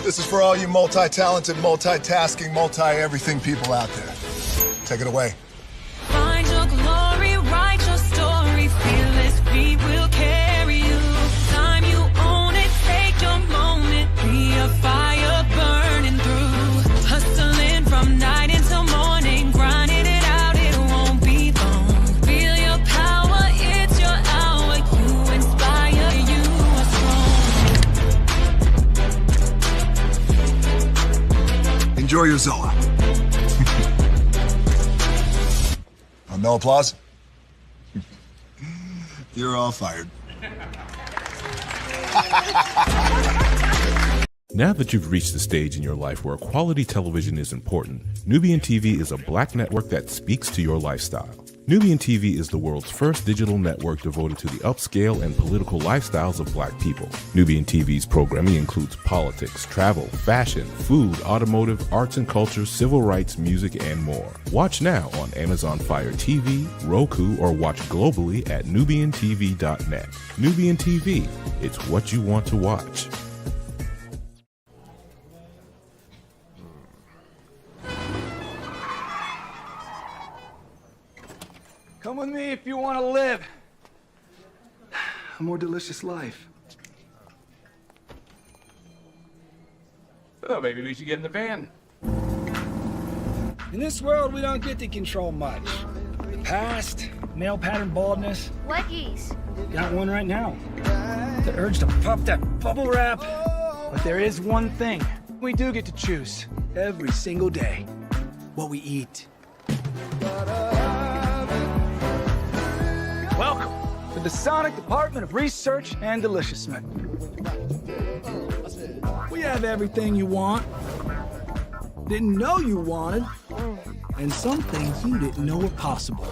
This is for all you multi-talented, multitasking, multi-everything people out there. Take it away. Find your glory, write your story, fearless feet will carry you. Time you own it, take your moment, be a fire burning through. Hustling from night until morning, grinding it out, it won't be long. Feel your power, it's your hour, you inspire, you are strong. Enjoy your Zola. No applause? You're all fired. Now that you've reached the stage in your life where quality television is important, Nubian TV is a black network that speaks to your lifestyle. Nubian TV is the world's first digital network devoted to the upscale and political lifestyles of black people. Nubian TV's programming includes politics, travel, fashion, food, automotive, arts and culture, civil rights, music, and more. Watch now on Amazon Fire TV, Roku, or watch globally at nubiantv.net. Nubian TV, it's what you want to watch. Come with me if you want to live a more delicious life. Oh, maybe we should get in the van. In this world, we don't get to control much. The past, male pattern baldness. Leggies. Got one right now. The urge to puff that bubble wrap. But there is one thing we do get to choose every single day. What we eat. Welcome to the Sonic Department of Research and Deliciousment. We have everything you want, didn't know you wanted, and some things you didn't know were possible.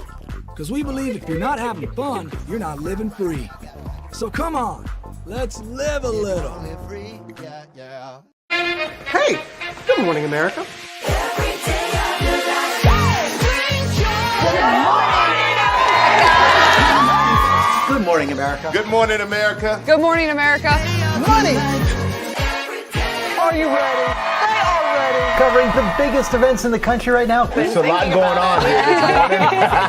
Because we believe if you're not having fun, you're not living free. So come on, let's live a little. Hey, good morning, America. Good morning, America. Good morning, America. Good morning, America. Money! Are you ready? They are ready. Covering the biggest events in the country right now. There's a lot going on here.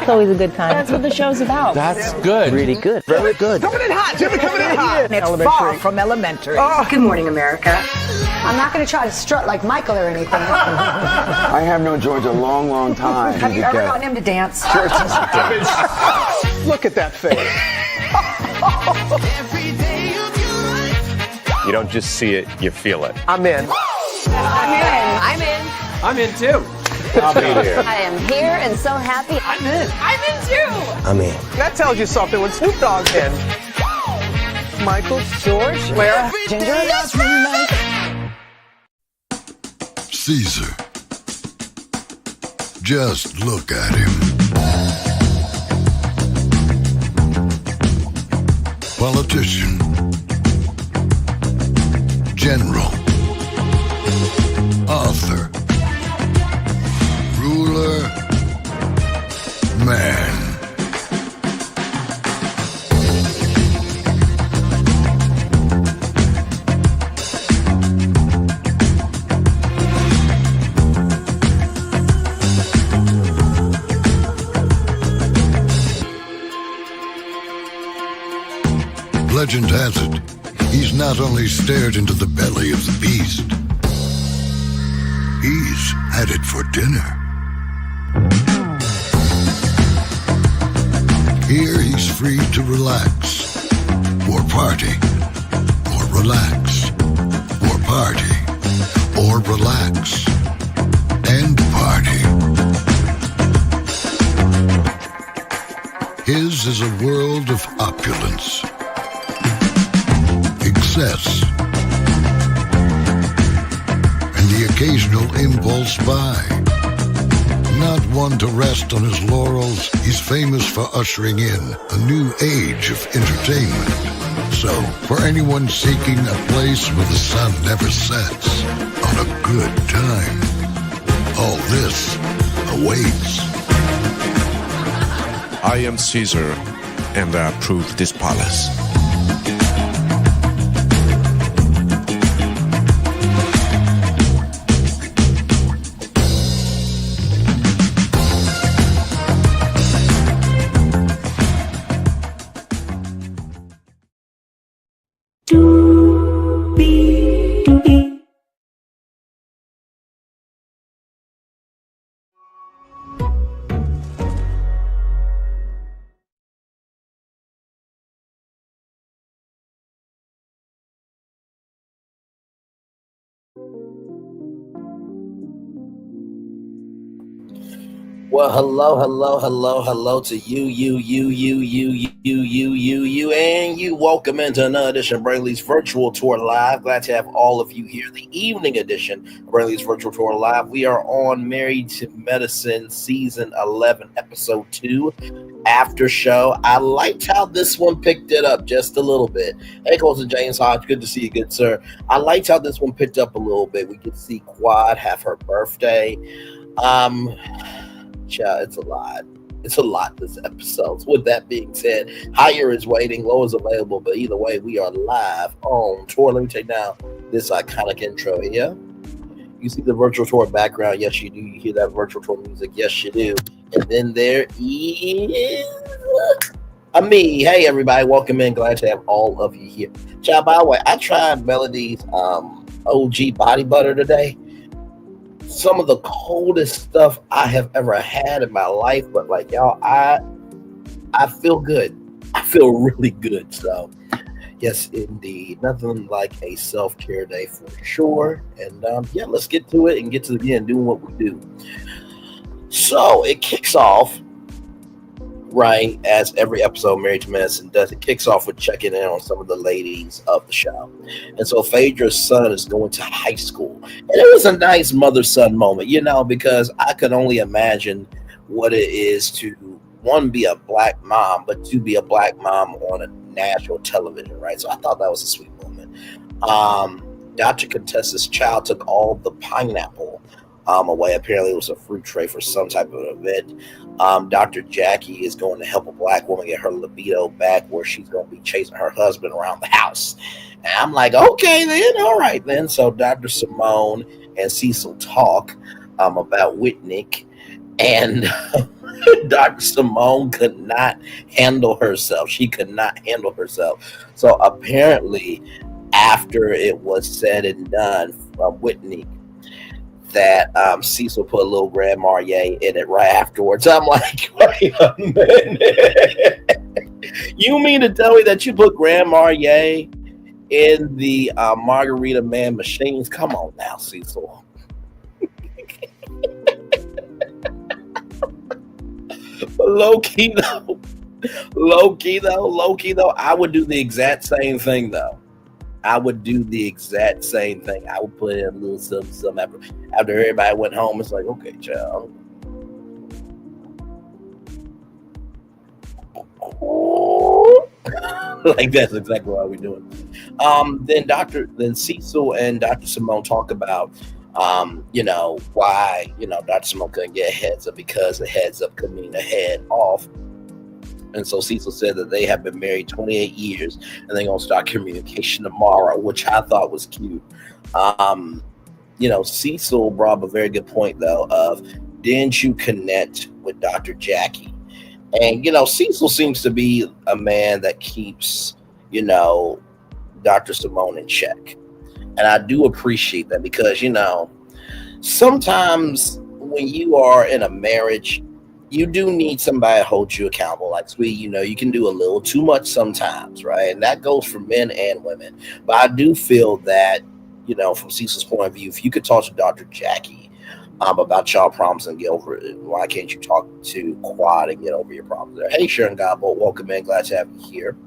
It's always a good time. That's what the show's about. That's good. Really good. Very good. Coming in hot. Jimmy coming in hot. It's far from elementary. Oh, good morning, America. I'm not going to try to strut like Michael or anything. I have known George a long, long time. Have you ever gotten him to dance? Look at that face. You don't just see it, you feel it. I'm in. I'm in. I'm in. I'm in too. I'll be here. I am here and so happy. I'm in. I'm in too. I'm in. That tells you something when Snoop Dogg's in. Michael, George, where? Ginger. Caesar. Just look at him. Politician. General. Author. Ruler. Man. Legend has it, he's not only stared into the belly of the beast, he's had it for dinner. Here he's free to relax, or party, or relax, or party, or relax, and party. His is a world of opulence, excess, and the occasional impulse buy. Not one to rest on his laurels, he's famous for ushering in a new age of entertainment. So, for anyone seeking a place where the sun never sets on a good time, all this awaits. I am Caesar, and I approve this palace. Well, hello to you, and you. Welcome into another edition of Brainley's Virtual Tour Live. Glad to have all of you here. The evening edition of Brainley's Virtual Tour Live. We are on Married to Medicine Season 11, Episode 2, After Show. I liked how this one picked it up just a little bit. Hey, Colton James Hodge, good to see you, good sir. I liked how this one picked up a little bit. We could see Quad have her birthday. Yeah, it's a lot. It's a lot this episode. With that being said, higher is waiting, low is available, but either way, we are live on tour. Let me take down this iconic intro here. You see the virtual tour background? Yes, you do. You hear that virtual tour music? Yes, you do. And then there is me. Hey, everybody, welcome in. Glad to have all of you here. Child, by the way, I tried Melody's OG body butter today. Some of the coldest stuff I have ever had in my life, but like y'all, I feel good. I feel really good. So yes, indeed, nothing like a self-care day for sure. And yeah, let's get to it and get to the end doing what we do. So it kicks off right as every episode of Married to Medicine does. It kicks off with checking in on some of the ladies of the show. And so Phaedra's son is going to high school. And it was a nice mother-son moment, you know, because I could only imagine what it is to, one, be a black mom, but to be a black mom on a national television, right? So I thought that was a sweet moment. Dr. Contessa's child took all the pineapple away. Apparently it was a fruit tray for some type of event. Dr. Jackie is going to help a black woman get her libido back, where she's going to be chasing her husband around the house. And I'm like, okay then, all right then. So Dr. Simone and Cecil talk about Whitnick, and Dr. Simone could not handle herself. She could not handle herself. So apparently after it was said and done from Whitney, that Cecil put a little Grand Marnier in it right afterwards. I'm like, wait a minute. You mean to tell me that you put Grand Marnier in the Margarita Man machines? Come on now, Cecil. Low key though, I would do the exact same thing though. I would do the exact same thing. I would put in a little something after everybody went home. It's like, okay, child. Like that's exactly what we're doing. Then Cecil and Dr. Simone talk about why, Dr. Simone couldn't get a heads up, because a heads up could mean a head off. And so Cecil said that they have been married 28 years and they're going to start communication tomorrow, which I thought was cute. Cecil brought up a very good point, though, of didn't you connect with Dr. Jackie? And, Cecil seems to be a man that keeps, Dr. Simone in check. And I do appreciate that because, sometimes when you are in a marriage, you do need somebody to hold you accountable. Like, sweet, you can do a little too much sometimes, right? And that goes for men and women. But I do feel that, from Cecil's point of view, if you could talk to Dr. Jackie about y'all problems and get over it, why can't you talk to Quad and get over your problems there? Hey, Sharon Godbolt, welcome in. Glad to have you here.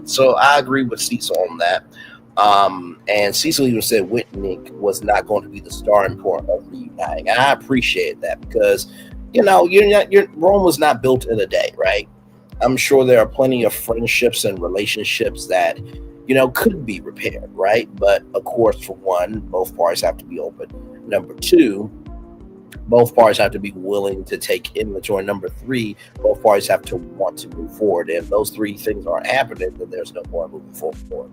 So I agree with Cecil on that. And Cecil even said Whitnick was not going to be the starting point of reuniting. And I appreciate that because Rome was not built in a day, right? I'm sure there are plenty of friendships and relationships that, could be repaired, right? But of course, for one, both parties have to be open. Number two, both parties have to be willing to take inventory. Number three, both parties have to want to move forward. And if those three things aren't happening, then there's no more moving forward.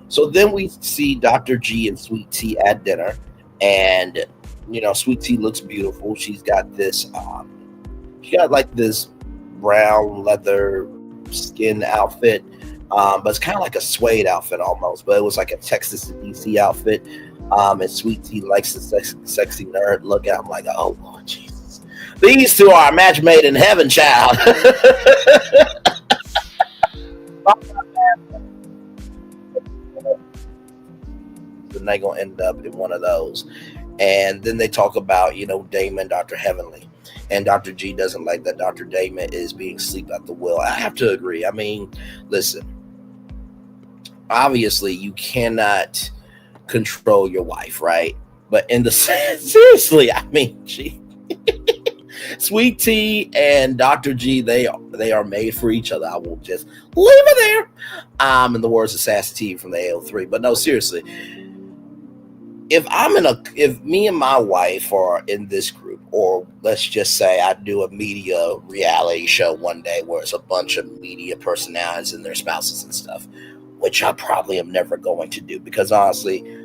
So then we see Dr. G and Sweet Tea at dinner, and Sweet Tea looks beautiful. She's got this, this brown leather skin outfit, but it's kind of like a suede outfit almost. But it was like a Texas to DC outfit. And Sweet Tea likes the sexy nerd look. And I'm like, oh Lord Jesus, these two are a match made in heaven, child. Then they gonna end up in one of those. And then they talk about, Damon, Dr. Heavenly. And Dr. G doesn't like that Dr. Damon is being sleep at the wheel. I have to agree. I mean, listen, obviously you cannot control your wife, right? But in the seriously, I mean, Sweet Tea and Dr. G, they are made for each other. I will just leave it there. In the words of Sassy T from the AO3. But no, seriously, if me and my wife are in this group, or let's just say I do a media reality show one day where it's a bunch of media personalities and their spouses and stuff, which I probably am never going to do, because honestly,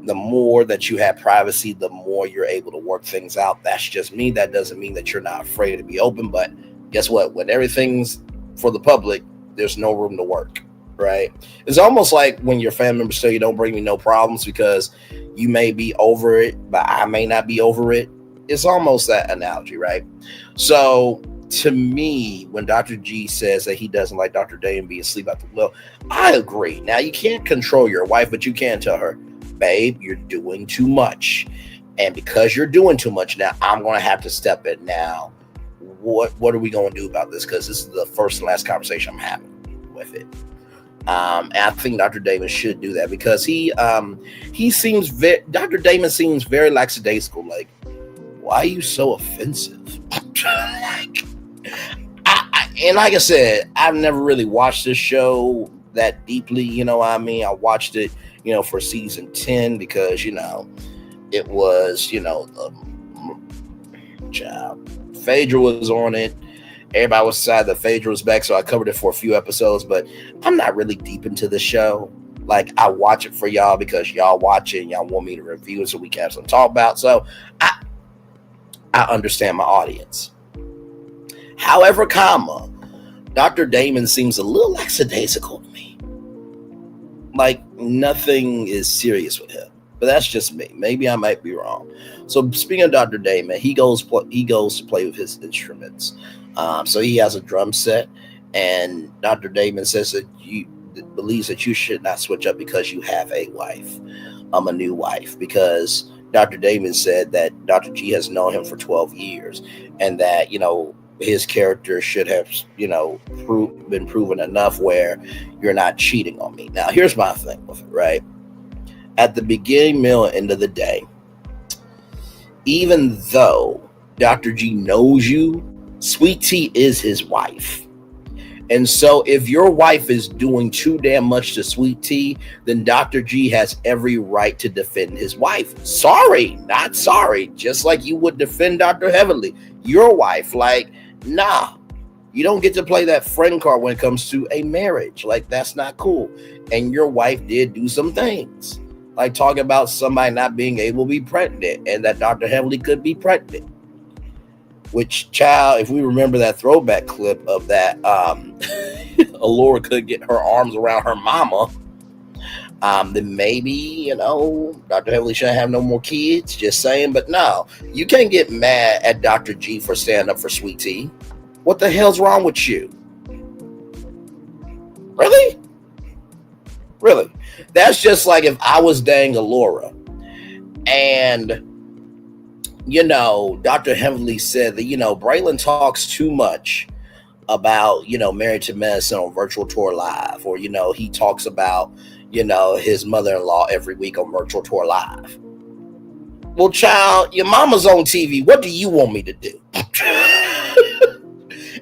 the more that you have privacy, the more you're able to work things out. That's just me. That doesn't mean that you're not afraid to be open, but guess what? When everything's for the public, there's no room to work, right? It's almost like when your family members tell you don't bring me no problems because you may be over it, but I may not be over it. It's almost that analogy, right? So to me, when Dr. G says that he doesn't like Dr. Damon being asleep at the wheel, I agree. Now, you can't control your wife, but you can tell her, babe, you're doing too much. And because you're doing too much now, I'm going to have to step in now. What are we going to do about this? Because this is the first and last conversation I'm having with it. And I think Dr. Damon should do that, because Dr. Damon seems very lackadaisical. Like, why are you so offensive? And like I said, I've never really watched this show that deeply. You know what I mean? I watched it, for season 10 because, it was, Phaedra was on it. Everybody was sad that Phaedra was back, so I covered it for a few episodes, but I'm not really deep into the show. Like, I watch it for y'all because y'all watch it and y'all want me to review it so we can have something to talk about. So I understand my audience. However, Dr. Damon seems a little lackadaisical to me. Like, nothing is serious with him. But that's just me. Maybe I might be wrong. So speaking of Dr. Damon, he goes to play with his instruments. So he has a drum set, and Dr. Damon says that believes that you should not switch up because you have a wife, a new wife, because Dr. Damon said that Dr. G has known him for 12 years, and that, his character should have, been proven enough where you're not cheating on me. Now, here's my thing with it, right? At the beginning, middle, and end of the day, even though Dr. G knows you, Sweet Tea is his wife. And so if your wife is doing too damn much to Sweet Tea, then Dr. G has every right to defend his wife. Sorry, not sorry. Just like you would defend Dr. Heavenly, your wife. Like, nah, you don't get to play that friend card when it comes to a marriage. Like, that's not cool. And your wife did do some things, like talking about somebody not being able to be pregnant and that Dr. Heavenly could be pregnant. Which, child, if we remember that throwback clip of that, Allura could get her arms around her mama, then maybe, Dr. Heavenly shouldn't have no more kids, just saying. But no, you can't get mad at Dr. G for standing up for Sweet Tea. What the hell's wrong with you? Really? Really? That's just like if I was dating Allura and, Dr. Heavenly said that, Braylon talks too much about, Married to Medicine on Virtual Tour Live, or, he talks about, his mother-in-law every week on Virtual Tour Live. Well, child, your mama's on TV. What do you want me to do?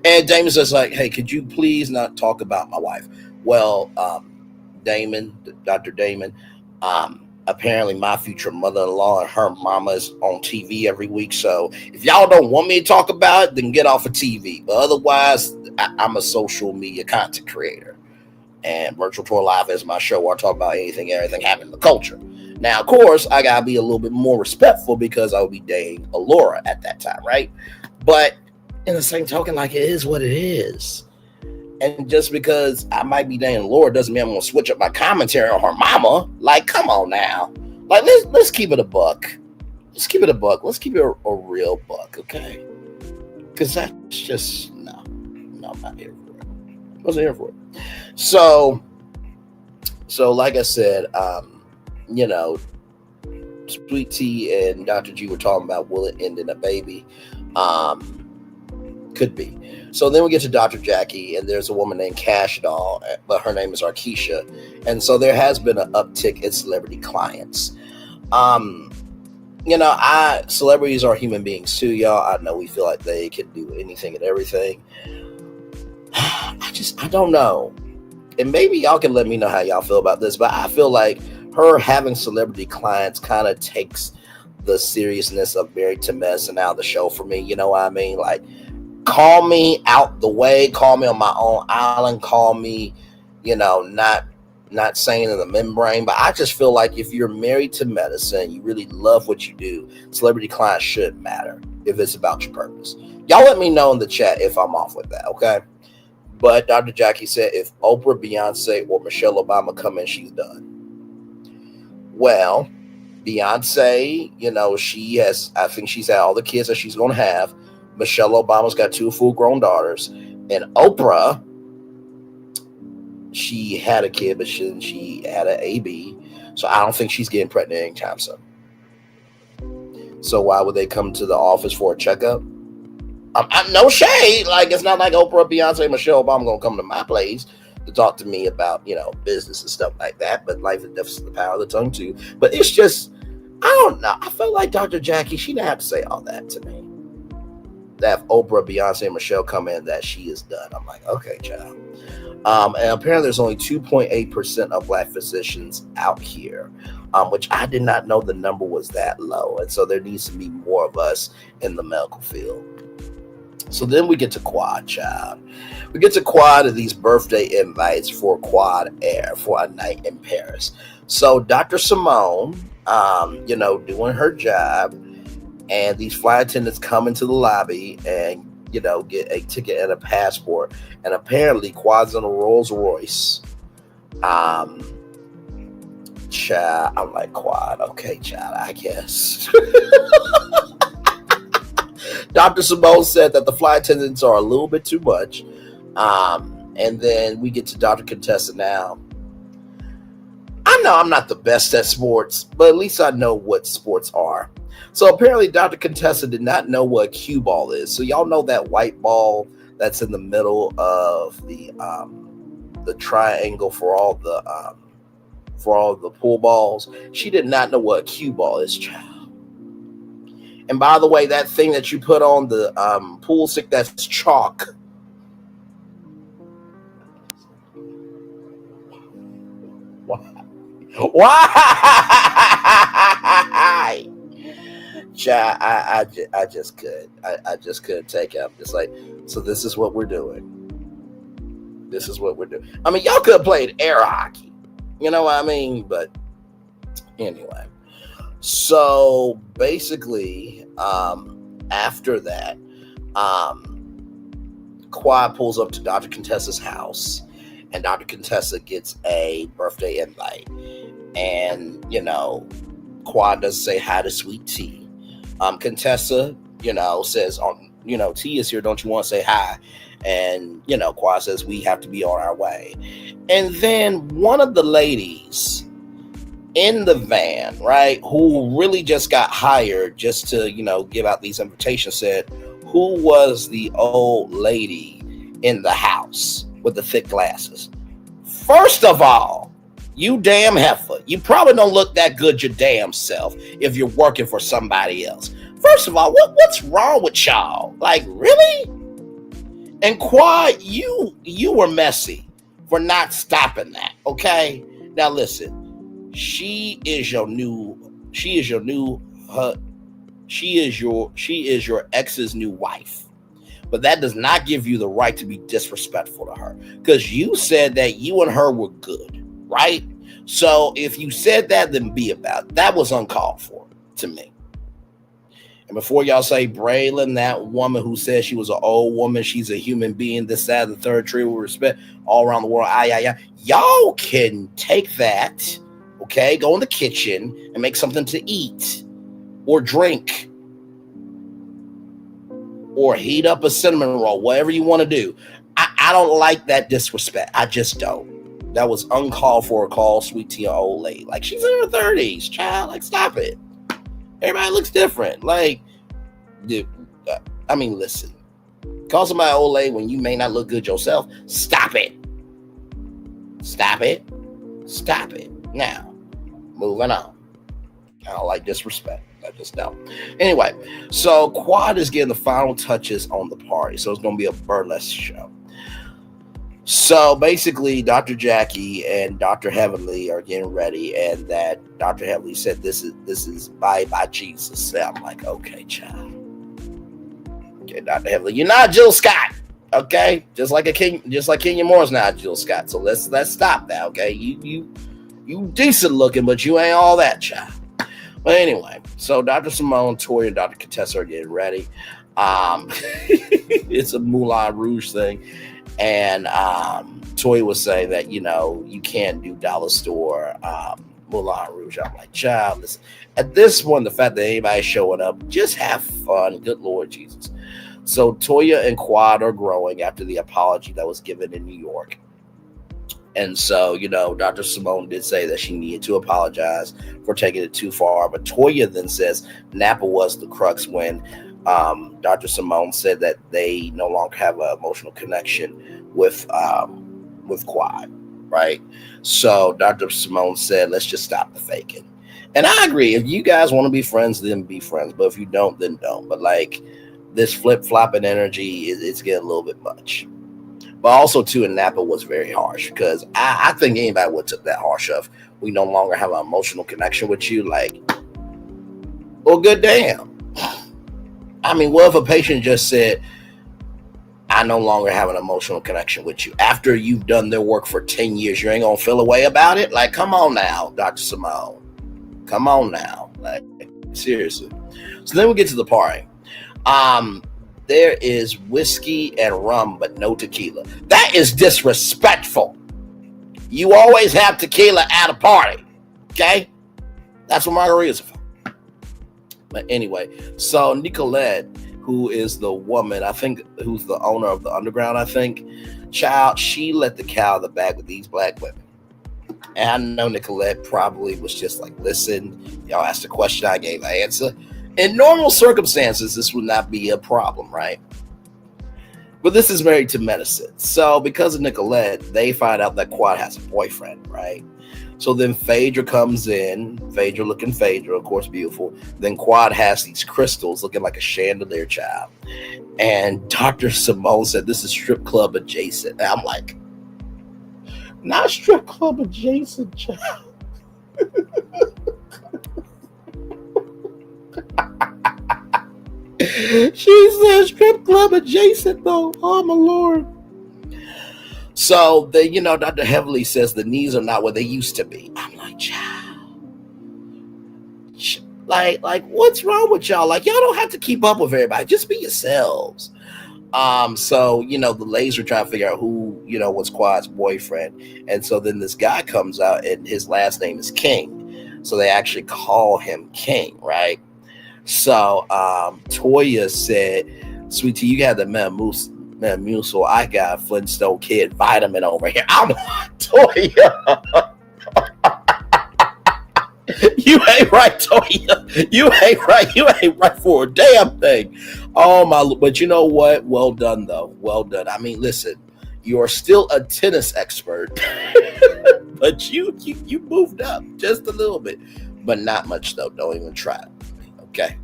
And Damon says, like, hey, could you please not talk about my wife? Well, Dr. Damon, apparently my future mother-in-law and her mama is on TV every week. So if y'all don't want me to talk about it, then get off of TV. But otherwise, I'm a social media content creator. And Virtual Tour Live is my show where I talk about anything, everything happening in the culture. Now, of course, I got to be a little bit more respectful because I would be dating Allura at that time, right? But in the same token, like, it is what it is. And just because I might be dating Allura doesn't mean I'm going to switch up my commentary on her mama. Like, come on now. Like, let's keep it a buck. Let's keep it a buck. Let's keep it a real buck, okay? Because that's just, no, I'm not here for it. I wasn't here for it. So like I said, Sweet Tea and Dr. G were talking about, will it end in a baby? Could be. So then we get to Dr. Jackie, and there's a woman named Cash Doll, but her name is Arkisha. And so there has been an uptick in celebrity clients. Celebrities are human beings too, y'all. I know we feel like they can do anything and everything. I don't know. And maybe y'all can let me know how y'all feel about this, but I feel like her having celebrity clients kind of takes the seriousness of Married to Medicine out of the show for me. You know what I mean? Like, call me out the way, call me on my own island, call me, not saying in the membrane, but I just feel like if you're married to medicine, you really love what you do, celebrity clients should matter if it's about your purpose. Y'all let me know in the chat if I'm off with that, okay? But Dr. Jackie said if Oprah, Beyonce, or Michelle Obama come in, she's done. Well, Beyonce, I think she's had all the kids that she's going to have. Michelle Obama's got 2 full-grown daughters. And Oprah, she had a kid, but she had an AB. So I don't think she's getting pregnant anytime soon. So why would they come to the office for a checkup? I'm no shade. Like, it's not like Oprah, Beyonce, and Michelle Obama going to come to my place to talk to me about, business and stuff like that. But life and death is the power of the tongue too. But it's just, I don't know. I felt like Dr. Jackie, she didn't have to say all that to me. That if Oprah, Beyonce, and Michelle come in, that she is done. I'm like, okay, child. And apparently there's only 2.8% of Black physicians out here, which I did not know the number was that low. And so there needs to be more of us in the medical field. So then we get to Quad, child. We get to Quad and these birthday invites for Quad Air for a night in Paris. So Dr. Simone, doing her job, and these flight attendants come into the lobby and, get a ticket and a passport. And apparently Quad's in a Rolls Royce. Child, I'm like, Quad, okay, child, I guess. Dr. Simone said that the flight attendants are a little bit too much. And then we get to Dr. Contessa now. I know I'm not the best at sports, but at least I know what sports are. So apparently Dr. Contessa did not know what a cue ball is. So y'all know that white ball that's in the middle of the triangle for all the pool balls. She did not know what a cue ball is, child. And by the way, that thing that you put on the pool stick, that's chalk. Why? Child, I just could. I just couldn't take it. I'm just like, so this is what we're doing. This is what we're doing. I mean, y'all could have played air hockey. You know what I mean? But anyway. So basically, after that, Quad pulls up to Dr. Contessa's house, and Dr. Contessa gets a birthday invite. And, Quad does say hi to Sweet Tea. Contessa, says, T is here. Don't you want to say hi? And, Quad says, we have to be on our way. And then one of the ladies in the van, right, who really just got hired just to, give out these invitations, said, who was the old lady in the house with the thick glasses? First of all, you damn heifer, you probably don't look that good your damn self if you're working for somebody else. First of all, what's wrong with y'all? Like, really? And Quad, you were messy for not stopping that, okay? Now listen. She is your ex's new wife. But that does not give you the right to be disrespectful to her. Because you said that you and her were good, right? So if you said that, then be about it. That was uncalled for to me. And before y'all say, Braylon, that woman who says she was an old woman, she's a human being, this, that, the third, tree with respect, all around the world, y'all can take that, okay, go in the kitchen and make something to eat or drink or heat up a cinnamon roll, whatever you want to do. I don't like that disrespect. I just don't. That was uncalled for. Call Sweet Tea an old lady. Like, she's in her 30s, child. Like, stop it. Everybody looks different. Like, dude, I mean, listen. Call somebody old lady when you may not look good yourself. Stop it. Stop it. Stop it. Now, moving on. I don't like disrespect. I just don't. Anyway, so Quad is getting the final touches on the party. So it's going to be a burlesque show. So basically, Dr. Jackie and Dr. Heavenly are getting ready, and that Dr. Heavenly said, "This is bye Jesus." And I'm like, okay, child. Okay, Dr. Heavenly, you're not Jill Scott, okay? Just like Kenya Moore's not Jill Scott. So let's stop that, okay? You decent looking, but you ain't all that, child. But anyway, so Dr. Simone, Toya, and Dr. Contessa are getting ready. It's a Moulin Rouge thing. And Toya was saying that, you can't do dollar store Moulin Rouge. I'm like, child, listen. At this point, the fact that anybody's showing up, just have fun. Good Lord Jesus. So Toya and Quad are growing after the apology that was given in New York. And so, Dr. Simone did say that she needed to apologize for taking it too far. But Toya then says Napa was the crux when Dr. Simone said that they no longer have an emotional connection with Quad, right? So Dr. Simone said, let's just stop the faking. And I agree. If you guys want to be friends, then be friends. But if you don't, then don't. But like this flip-flopping energy, it's getting a little bit much. But also, too, in Napa was very harsh because I think anybody would took that harsh of, we no longer have an emotional connection with you. Like, well, good damn. I mean, what if a patient just said, I no longer have an emotional connection with you? After you've done their work for 10 years, you ain't going to feel a way about it? Like, come on now, Dr. Simone. Come on now. Like, seriously. So then we get to the party. There is whiskey and rum, but no tequila. That is disrespectful. You always have tequila at a party. Okay? That's what margaritas are for. But anyway, so Nicolette, who is the woman, I think, who's the owner of the Underground, I think, child, she let the cat out of the bag with these black women. And I know Nicolette probably was just like, listen, y'all asked a question, I gave an answer. In normal circumstances, this would not be a problem, right? But this is Married to Medicine. So because of Nicolette, they find out that Quad has a boyfriend, right? So then Phaedra comes in, Phaedra looking Phaedra, of course, beautiful. Then Quad has these crystals looking like a chandelier, child. And Dr. Simone said, this is strip club adjacent. And I'm like, not strip club adjacent, child. She said strip club adjacent, though. Oh, my Lord. So, Dr. Heavenly says the knees are not where they used to be. I'm like, child. Like, what's wrong with y'all? Like, y'all don't have to keep up with everybody. Just be yourselves. So, the ladies are trying to figure out who, was Quad's boyfriend. And so then this guy comes out and his last name is King. So they actually call him King, right? So Toya said, Sweet Tea, you got the Metamucil. I got Flintstone Kid vitamin over here. I'm like, Toya. You ain't right, Toya. You ain't right for a damn thing. Oh my! But you know what? Well done, though. Well done. I mean, listen, you are still a tennis expert, but you moved up just a little bit, but not much though. Don't even try. Okay.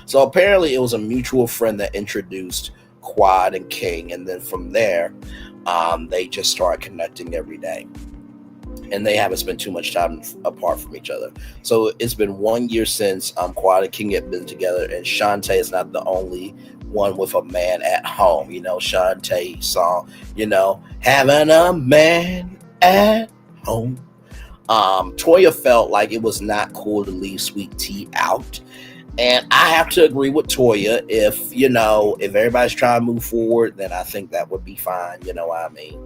So apparently, it was a mutual friend that introduced Quad and King, and then from there, they just started connecting every day. And they haven't spent too much time apart from each other. So it's been 1 year since Quad and King have been together, and Shantae is not the only one with a man at home. Shantae song, having a man at home. Toya felt like it was not cool to leave Sweet Tea out. And I have to agree with Toya. If everybody's trying to move forward, then I think that would be fine. You know what I mean?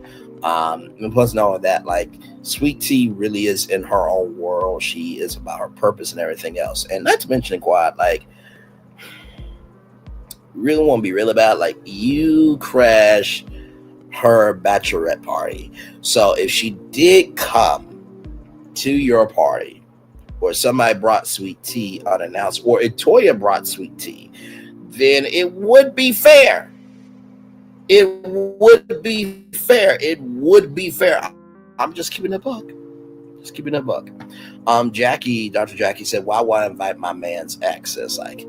And plus knowing that, like, Sweet Tea really is in her own world. She is about her purpose and everything else. And not to mention Quad, like, really want to be real about, like, you crash her bachelorette party. So if she did come to your party, or somebody brought sweet tea unannounced, or if Toya brought sweet tea, then it would be fair. It would be fair. It would be fair. I'm just keeping it buck. Just keeping it buck. Dr. Jackie said, why would I invite my man's ex? It's like,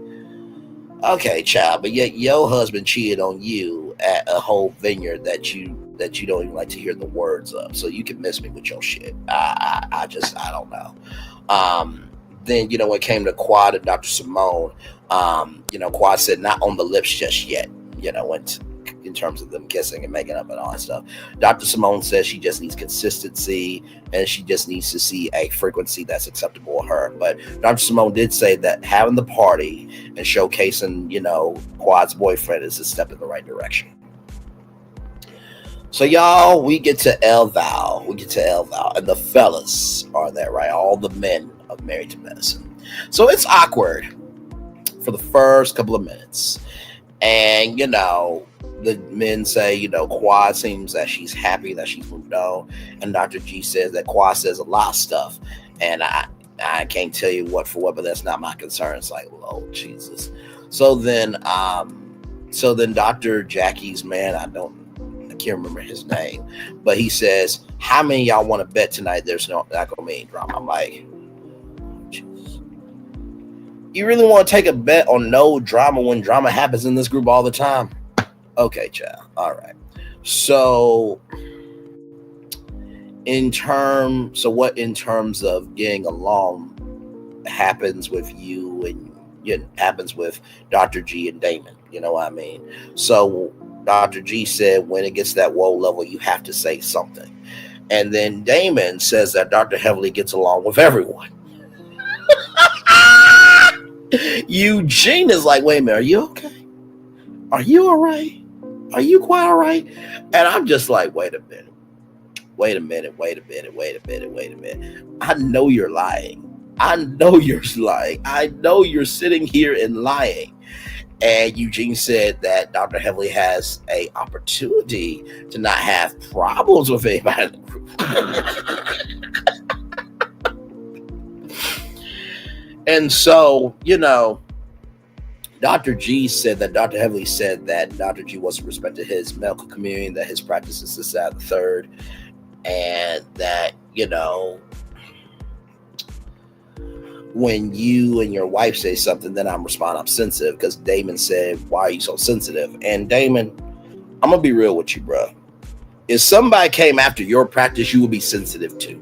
okay, child, but yet your husband cheated on you at a whole vineyard that you don't even like to hear the words of. So you can miss me with your shit. I don't know. Then, when it came to Quad and Dr. Simone, Quad said not on the lips just yet, in terms of them kissing and making up and all that stuff. Dr. Simone says she just needs consistency and she just needs to see a frequency that's acceptable to her. But Dr. Simone did say that having the party and showcasing, Quad's boyfriend is a step in the right direction. So y'all, we get to El Val. And the fellas are there, right? All the men are married to medicine. So it's awkward for the first couple of minutes. And, the men say, Quad seems that she's happy that she's moved on. And Dr. G says that Quad says a lot of stuff. And I can't tell you what for what, but that's not my concern. It's like, oh, Jesus. So then Dr. Jackie's man, I can't remember his name, but he says, how many of y'all want to bet tonight there's not going to be any drama? I'm like, Jesus. You really want to take a bet on no drama when drama happens in this group all the time? Okay, child. All right. So in terms of getting along happens with you and happens with Dr. G and Damon, you know what I mean? So Dr. G said when it gets to that woe level, you have to say something. And then Damon says that Dr. Heavily gets along with everyone. Eugene is like, wait a minute, are you okay? Are you all right? Are you quite all right? And I'm just like, wait a minute. I know you're lying. I know you're sitting here and lying. And Eugene said that Dr. Heavily has a opportunity to not have problems with anybody in the group. And so, Dr. G said that Dr. Heavily said that Dr. G wasn't respected his medical community, that his practice is this, that, the third, and that, when you and your wife say something, then I'm sensitive, because Damon said, why are you so sensitive? And Damon, I'm going to be real with you, bro. If somebody came after your practice, you would be sensitive too.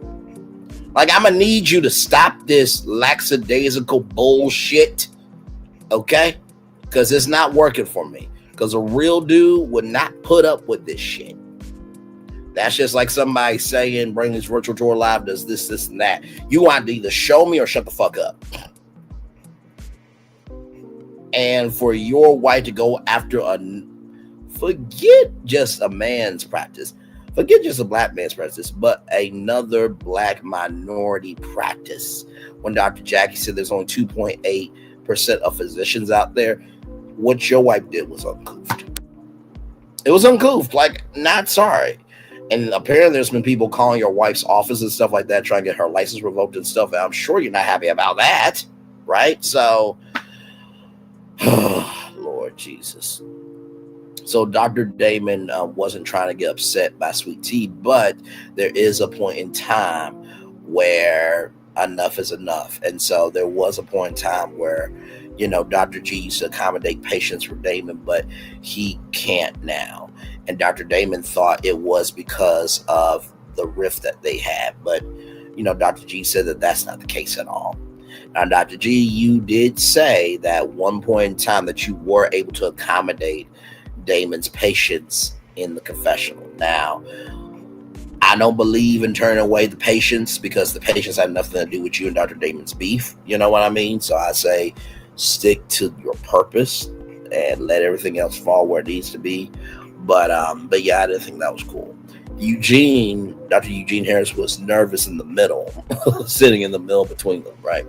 Like, I'm going to need you to stop this lackadaisical bullshit, okay? Because it's not working for me. Because a real dude would not put up with this shit. That's just like somebody saying, bring this virtual tour live, does this, and that. You want to either show me or shut the fuck up. And for your wife to go after forget just a man's practice, forget just a black man's practice, but another black minority practice. When Dr. Jackie said there's only 2.8% of physicians out there, what your wife did was uncouth. It was uncouth, like, not sorry. And apparently there's been people calling your wife's office and stuff like that, trying to get her license revoked and stuff. And I'm sure you're not happy about that, right? So, Lord Jesus. So Dr. Damon wasn't trying to get upset by sweet tea, but there is a point in time where enough is enough. And so there was a point in time where, Dr. G used to accommodate patients for Damon, but he can't now. And Dr. Damon thought it was because of the rift that they had. But, Dr. G said that that's not the case at all. Now, Dr. G, you did say that at one point in time that you were able to accommodate Damon's patients in the confessional. Now, I don't believe in turning away the patients because the patients have nothing to do with you and Dr. Damon's beef. You know what I mean? So I say stick to your purpose and let everything else fall where it needs to be. But yeah, I didn't think that was cool. Dr. Eugene Harris was nervous in the middle, sitting in the middle between them, right?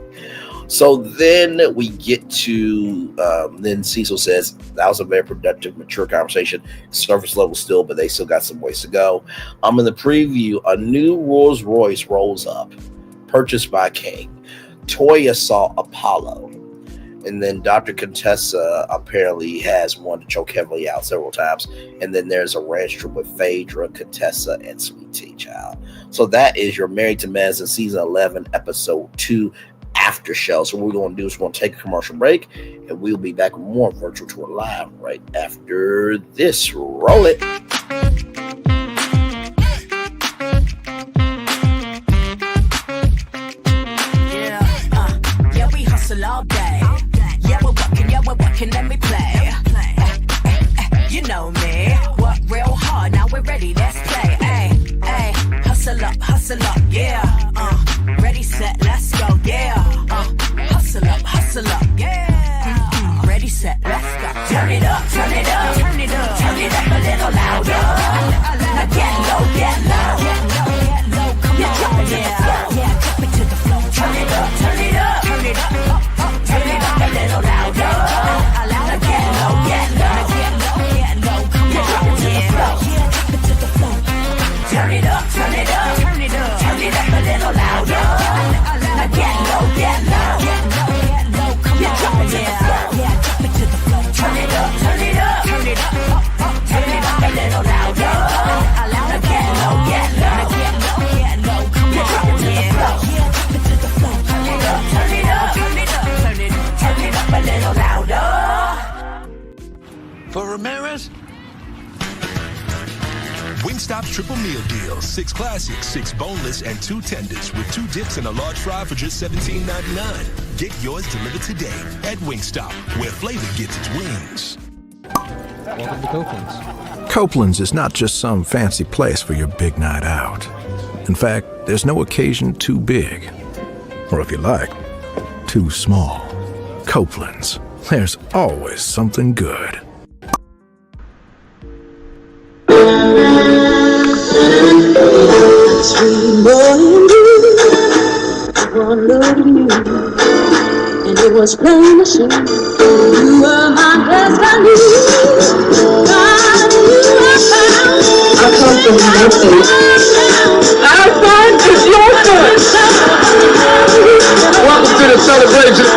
So then we get to, then Cecil says, that was a very productive, mature conversation. Surface level still, but they still got some ways to go. In the preview, a new Rolls Royce rolls up, purchased by King. Toya saw Apollo. And then Dr. Contessa apparently has one to choke heavily out several times. And then there's a ranch trip with Phaedra, Contessa, and Sweet Tea Child. So that is your Married to Medicine Season 11, Episode 2 after show. So what we're going to do is we're going to take a commercial break. And we'll be back with more Virtual Tour Live right after this. Roll it. Yeah, we hustle all day. Yeah, we're working, let me play. You know me, work real hard, now we're ready, let's play. Ay, hustle up, yeah. Ready, set, let's go, yeah. Hustle up, yeah. Ready, set, let's go. Turn it up, turn it up, turn it up, turn it up a little louder. Now get low, come on, drop it to the floor, yeah, drop it to the floor. Turn it up, turn it up, turn it up. Turn it up a little louder. Now get low, come on, drop it to the floor, yeah, drop it to the floor. Turn it up, turn it up, turn it up, turn it up a little louder. Now get low, come on, drop it to the floor, yeah, drop it to the floor. Turn it up, turn it up, turn it up, turn it up a little louder. Now get low, come on, drop it to the floor, yeah, drop it to the floor. Turn it up, turn it up, turn it up, turn it up a little louder. For Ramirez? Wingstop's triple meal deal. 6 classics, 6 boneless, and 2 tenders with 2 dips and a large fry for just $17.99. Get yours delivered today at Wingstop, where flavor gets its wings. Welcome to Copeland's. Copeland's is not just some fancy place for your big night out. In fact, there's no occasion too big. Or if you like, too small. Copeland's. There's always something good. Sweet morning dew, one look at you, and it was plain to see you were my destiny. God, you were found. I come from nothing. Our son is your son. Welcome to the celebration.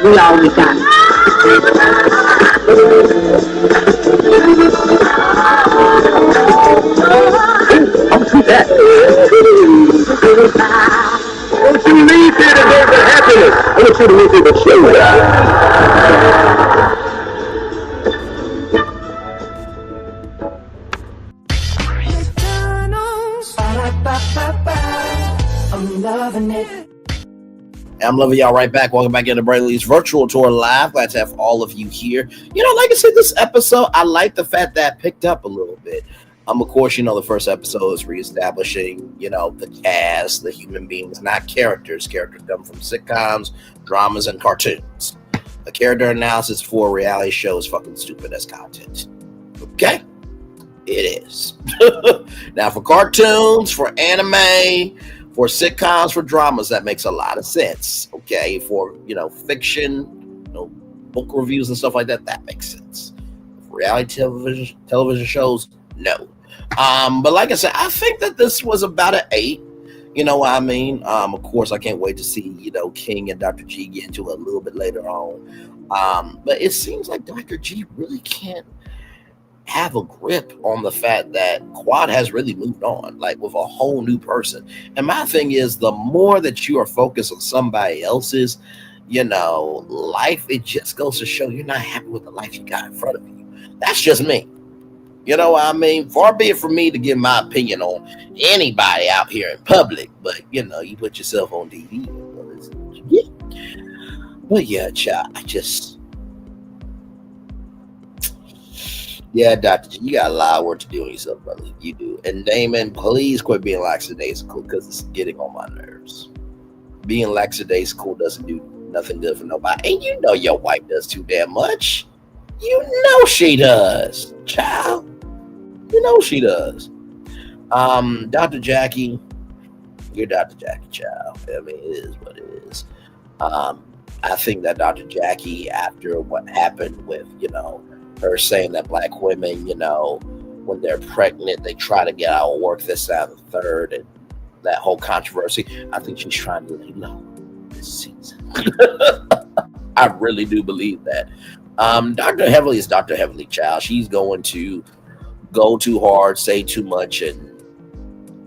We all we got. I'll do that. Don't you leave here to go for happiness. I want you to leave here to show I'm loving it. I'm loving y'all right back. Welcome back into Brayley's Virtual Tour Live. Glad to have all of you here. You know, like I said, this episode, I like the fact that it picked up a little bit. Of course, the first episode is reestablishing, the cast, the human beings, not characters. Characters come from sitcoms, dramas, and cartoons. A character analysis for a reality show is fucking stupid as content. Okay? It is. Now, for cartoons, for anime, for sitcoms, for dramas, that makes a lot of sense. Okay, for fiction, book reviews and stuff like that, that makes sense. For reality television shows, no. But like I said, I think that this was about an 8. You know what I mean? Of course, I can't wait to see King and Dr. G get into it a little bit later on. But it seems like Dr. G really can't have a grip on the fact that Quad has really moved on, like with a whole new person. And my thing is, the more that you are focused on somebody else's, life, it just goes to show you're not happy with the life you got in front of you. That's just me. You know what I mean? Far be it from me to give my opinion on anybody out here in public, but you put yourself on TV. But yeah, child, yeah, Dr. G, you got a lot of work to do on yourself, brother. You do. And Damon, please quit being lackadaisical because it's getting on my nerves. Being lackadaisical doesn't do nothing good for nobody. And your wife does too damn much. She does, child. She does. Dr. Jackie, you're Dr. Jackie, child. I mean, it is what it is. I think that Dr. Jackie, after what happened with, her saying that black women, when they're pregnant, they try to get out of work, this, that, and the third, and that whole controversy, I think she's trying to let you know this season. I really do believe that. Dr. Heavenly is Dr. Heavenly, child. She's going to go too hard, say too much, and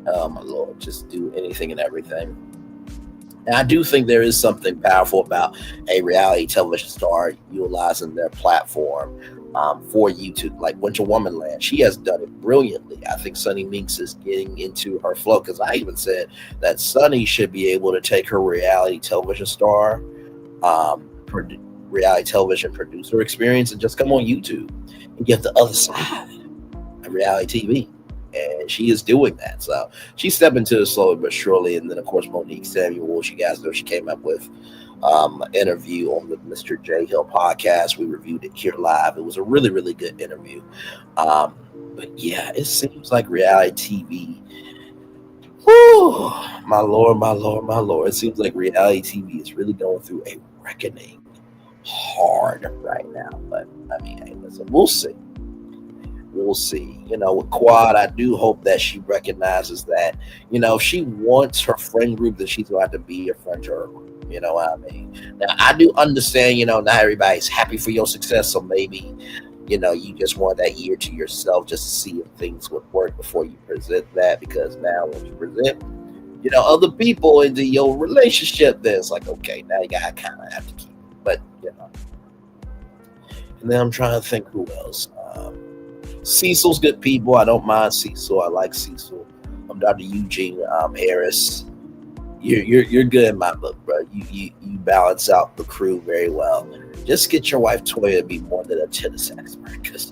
oh my Lord, just do anything and everything. And I do think there is something powerful about a reality television star utilizing their platform for YouTube, like Winter Womanland. She has done it brilliantly. I think Sunny Meeks is getting into her flow, because I even said that Sunny should be able to take her reality television star, reality television producer experience and just come on YouTube and get the other side of reality TV. And she is doing that. So she's stepping to it slowly but surely. And then, of course, Monique Samuel, you guys know she came up with an interview on the Mr. J Hill podcast. We reviewed it here live. It was a really, really good interview. But yeah, it seems like reality TV. Whew, my Lord, my Lord, my Lord. It seems like reality TV is really going through a reckoning hard right now. But I mean, hey, listen, we'll see. We'll see. With Quad, I do hope that she recognizes that, if she wants her friend group, that she's going to have to be a friend to her. You know what I mean? Now, I do understand, not everybody's happy for your success. So maybe, you just want that year to yourself just to see if things would work before you present that. Because now when you present, other people into your relationship, then it's like, okay, now you got to kind of have to keep it. But, And then I'm trying to think who else. Cecil's good people. I don't mind Cecil. I like Cecil. I'm Dr. Eugene Harris. You're good in my book, bro. You balance out the crew very well. Just get your wife Toya to be more than a tennis expert, because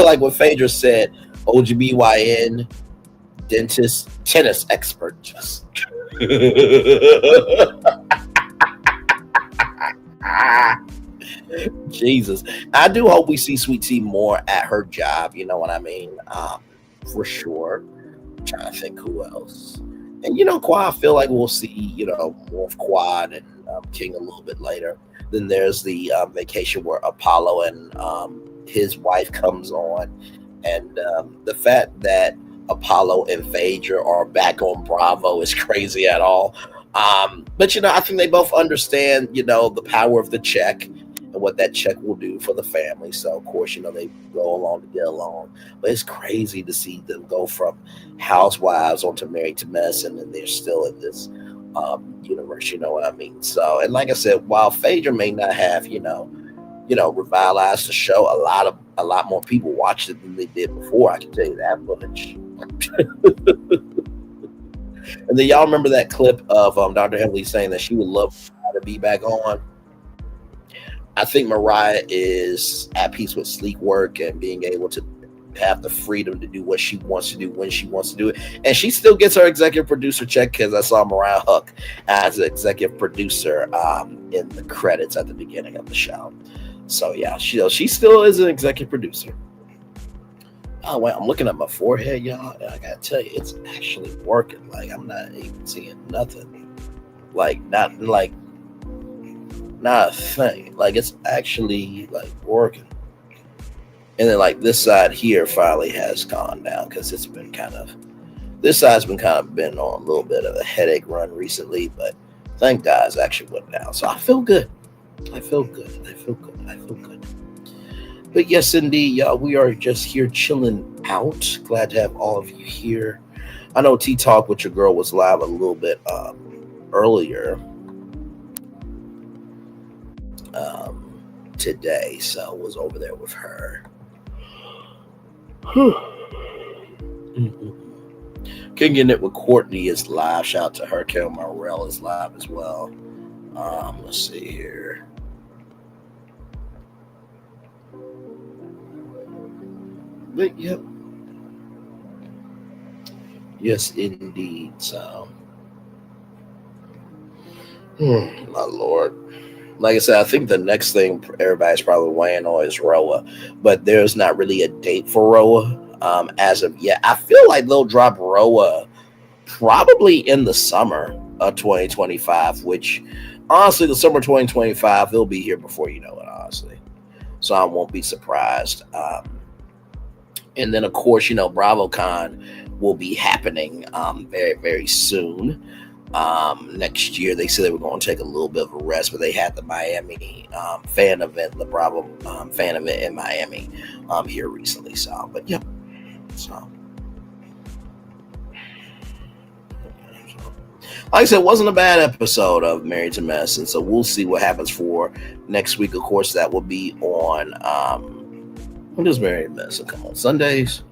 like what Phaedra said, OGBYN, dentist, tennis expert. Just Jesus. I do hope we see Sweet Tea more at her job, you know what I mean? For sure. I'm trying to think who else. And Quad, I feel like we'll see, more of Quad and King a little bit later. Then there's the vacation where Apollo and his wife comes on. And the fact that Apollo and Phaedra are back on Bravo is crazy at all. But I think they both understand, the power of the check and what that check will do for the family. So, of course, they go along to get along. But it's crazy to see them go from housewives onto Married to Medicine, and they're still in this universe, you know what I mean? So, and like I said, while Phaedra may not have, revitalized the show, a lot more people watched it than they did before. I can tell you that much. And then y'all remember that clip of Dr. Heavenly saying that she would love to be back on? I think Mariah is at peace with sleek work and being able to have the freedom to do what she wants to do when she wants to do it. And she still gets her executive producer check, because I saw Mariah Huck as an executive producer in the credits at the beginning of the show. So yeah, she still is an executive producer. Oh wait, I'm looking at my forehead, y'all. And I gotta tell you, it's actually working. Like, I'm not even seeing nothing. Not a thing. Like, it's actually working. And then this side here finally has gone down, because it's been this side's been been on a little bit of a headache run recently, but thank God it's actually went down. So I feel good. I feel good. But yes, indeed, y'all, we are just here chilling out. Glad to have all of you here. I know Tea Talk with Your Girl was live a little bit earlier today, so was over there with her. Kicking It with Courtney is live. Shout out to her. Carol Morrell is live as well. Let's see here. But yep. Yes, indeed. So, my Lord. Like I said, I think the next thing everybody's probably weighing on is Roa, but there's not really a date for Roa as of yet. I feel like they'll drop Roa probably in the summer of 2025, which honestly, the summer 2025, they'll be here before you know it, honestly. So I won't be surprised. And then, of course, you know, BravoCon will be happening very, very soon. Next year, they said they were going to take a little bit of a rest, but they had the Miami fan event, the Bravo fan event in Miami here recently. So, but yeah. So, like I said, it wasn't a bad episode of Married to Medicine. So we'll see what happens for next week. Of course, that will be on when does Married to Medicine come on? Sundays?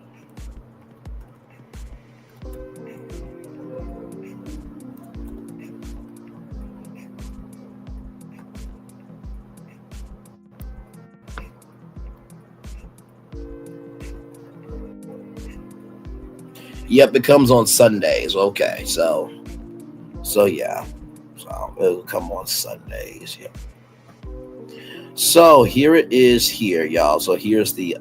Yep, it comes on Sundays. Okay, so yeah. So it'll come on Sundays. Yep. So here it is here, y'all. So here's the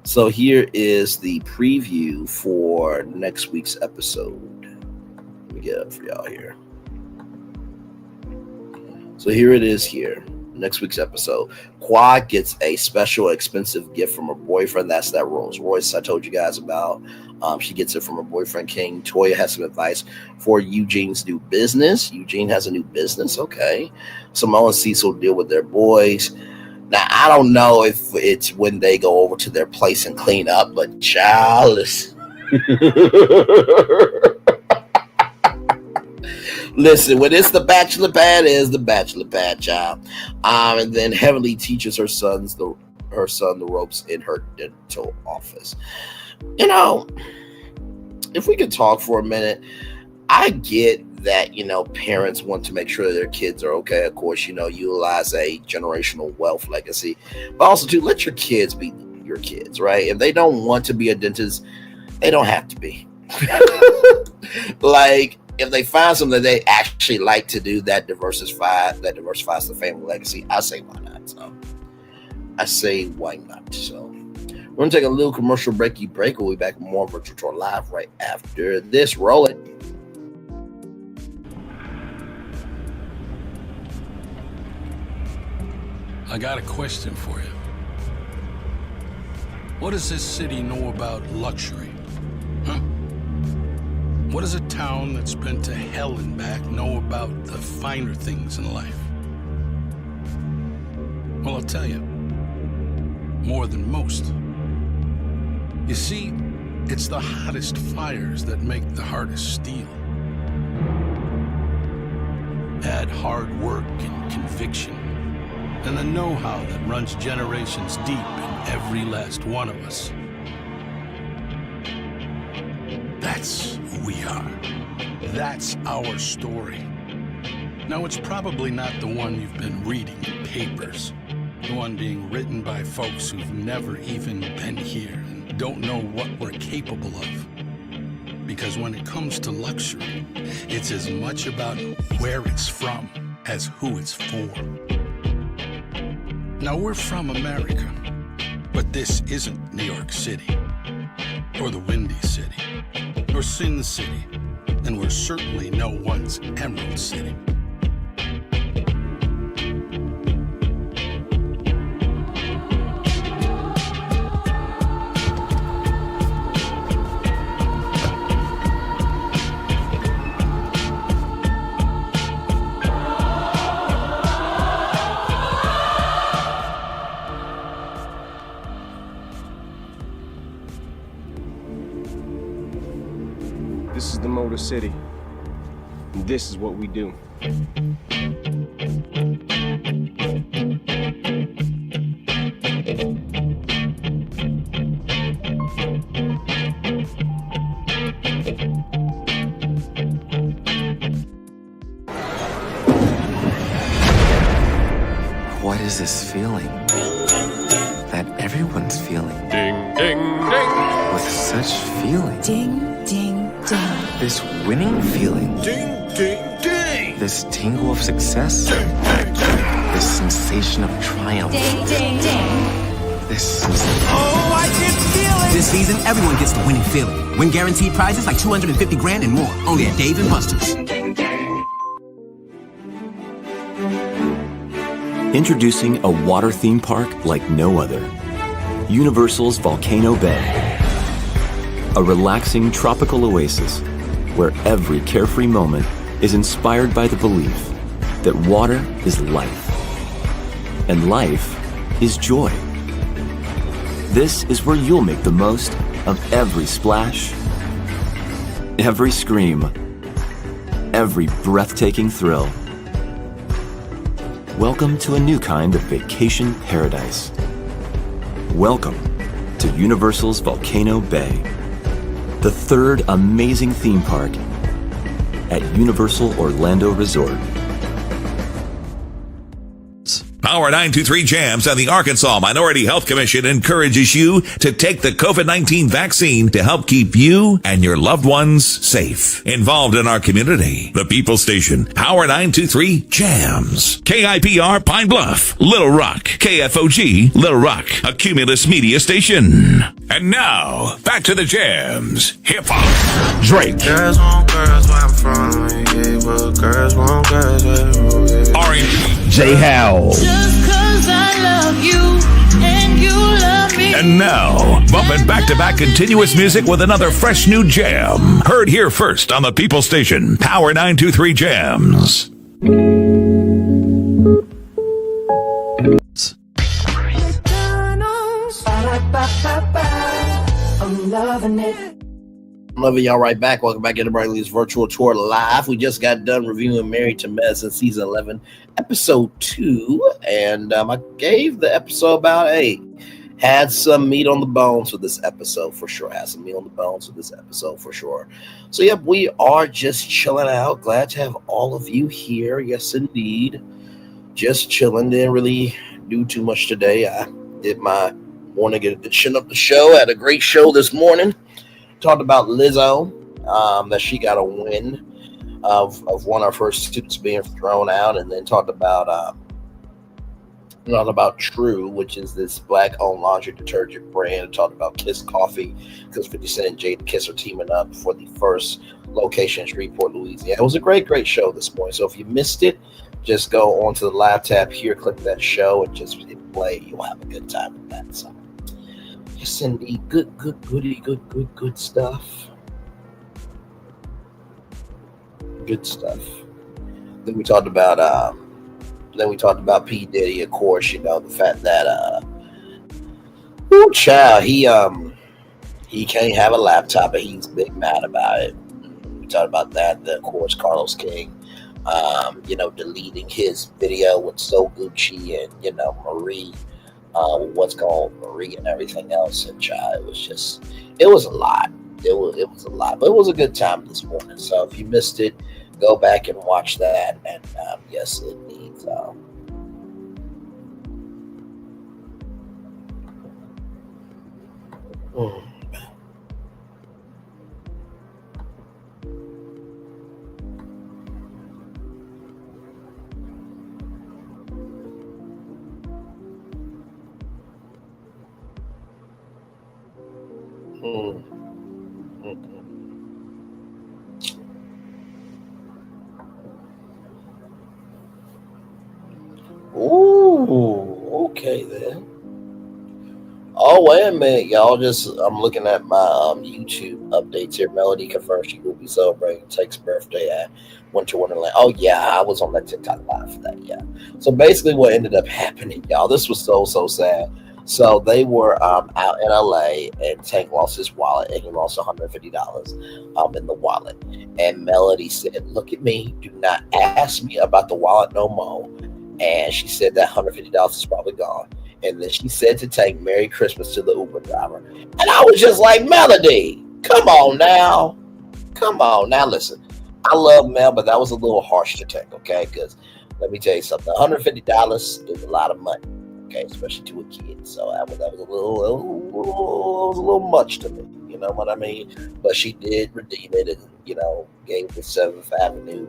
so here is the preview for next week's episode. Let me get it up for y'all here. So here it is here. Next week's episode. Quad gets a special expensive gift from her boyfriend. That's that Rolls Royce I told you guys about. She gets it from her boyfriend King. Toya has some advice for Eugene's new business. Eugene has a new business. Okay. Simone and Cecil deal with their boys. Now, I don't know if it's when they go over to their place and clean up, but child, listen, when it's the bachelor pad, it is the bachelor pad, child. And then Heavenly teaches her son the ropes in her dental office. You know, if we could talk for a minute, I get that, you know, parents want to make sure that their kids are okay. Of course, you know, utilize a generational wealth legacy, but also to let your kids be your kids, right? If they don't want to be a dentist, they don't have to be. Like, if they find something that they actually like to do that diversifies the family legacy, I say why not. So I say why not. So we're gonna take a little commercial breaky break. We'll be back with more Virtual Tour Live right after this. Roll it. I got a question for you. What does this city know about luxury? Huh? What does a town that's been to hell and back know about the finer things in life? Well, I'll tell you, more than most. You see, it's the hottest fires that make the hardest steel. Add hard work and conviction, and the know-how that runs generations deep in every last one of us. That's who we are. That's our story. Now, it's probably not the one you've been reading in papers, the one being written by folks who've never even been here and don't know what we're capable of. Because when it comes to luxury, it's as much about where it's from as who it's for. Now, we're from America, but this isn't New York City, or the Windy City, or Sin City, and we're certainly no one's Emerald City. This is the Motor City, and this is what we do. What is this feeling that everyone's feeling? Ding, ding, ding. With such feeling. Ding, ding, ding. This winning feeling. Ding, ding, ding. This tingle of success. This sensation of triumph. Ding, ding, ding. This sensation. Oh, I can feel it. This season, everyone gets the winning feeling. Win guaranteed prizes like $250 grand and more. Only at Dave & Buster's. Introducing a water theme park like no other. Universal's Volcano Bay. A relaxing tropical oasis where every carefree moment is inspired by the belief that water is life. And life is joy. This is where you'll make the most of every splash, every scream, every breathtaking thrill. Welcome to a new kind of vacation paradise. Welcome to Universal's Volcano Bay, the third amazing theme park at Universal Orlando Resort. Power 923 Jams and the Arkansas Minority Health Commission encourages you to take the COVID-19 vaccine to help keep you and your loved ones safe. Involved in our community, the People Station, Power 923 Jams. KIPR Pine Bluff, Little Rock, KFOG, Little Rock, a Cumulus Media Station. And now, back to the jams. Hip-hop. Drake. Girls want girls where I'm from. Yeah, but girls want girls where I'm from. R&B. J. Howell. Just 'cause I love you and you love me. And now, bumping back-to-back continuous music with another fresh new jam. Heard here first on the People Station, Power 923 Jams. I'm loving it. Loving y'all right back. Welcome back to the Bradley's Virtual Tour Live. We just got done reviewing Married to Medicine Season 11, Episode 2. And I gave the episode about 8. Had some meat on the bones for this episode for sure. Had some meat on the bones for this episode for sure. So, yep, we are just chilling out. Glad to have all of you here. Yes, indeed. Just chilling. Didn't really do too much today. I did my morning edition of the show. Had a great show this morning. Talked about Lizzo, that she got a win of one of her students being thrown out, and then talked about True, which is this black-owned laundry detergent brand. Talked about Kiss Coffee, because 50 Cent and Jada Kiss are teaming up for the first location in Shreveport, Louisiana. It was a great show this morning. So if you missed it, just go onto the live tab here, click that show, and just hit play. You'll have a good time with that. So yes, indeed, good stuff. Good stuff. Then we talked about P. Diddy, of course. You know, the fact that he can't have a laptop, and he's big mad about it. We talked about that. Then, of course, Carlos King, deleting his video with So Gucci and Marie, what's going on, Marie and everything else. And it was a lot. It was a lot, but it was a good time this morning. So if you missed it, go back and watch that. And yes, indeed. Ooh, okay then. Oh, wait a minute, y'all. I'm looking at my YouTube updates here. Melody confirms she will be celebrating Take's birthday at Winter Wonderland. Oh, yeah, I was on that TikTok live for that, yeah. So basically what ended up happening, y'all, this was so sad. So they were out in LA, and Tank lost his wallet, and he lost $150 in the wallet. And Melody said, "Look at me. Do not ask me about the wallet no more." And she said that $150 is probably gone. And then she said to Tank, "Merry Christmas" to the Uber driver. And I was just like, Melody, come on now. Listen, I love Mel, but that was a little harsh to Tank, okay? Because let me tell you something. $150 is a lot of money, okay? Especially to a kid. So that was a little much to me. You know what I mean? But she did redeem it and, gave the 7th Avenue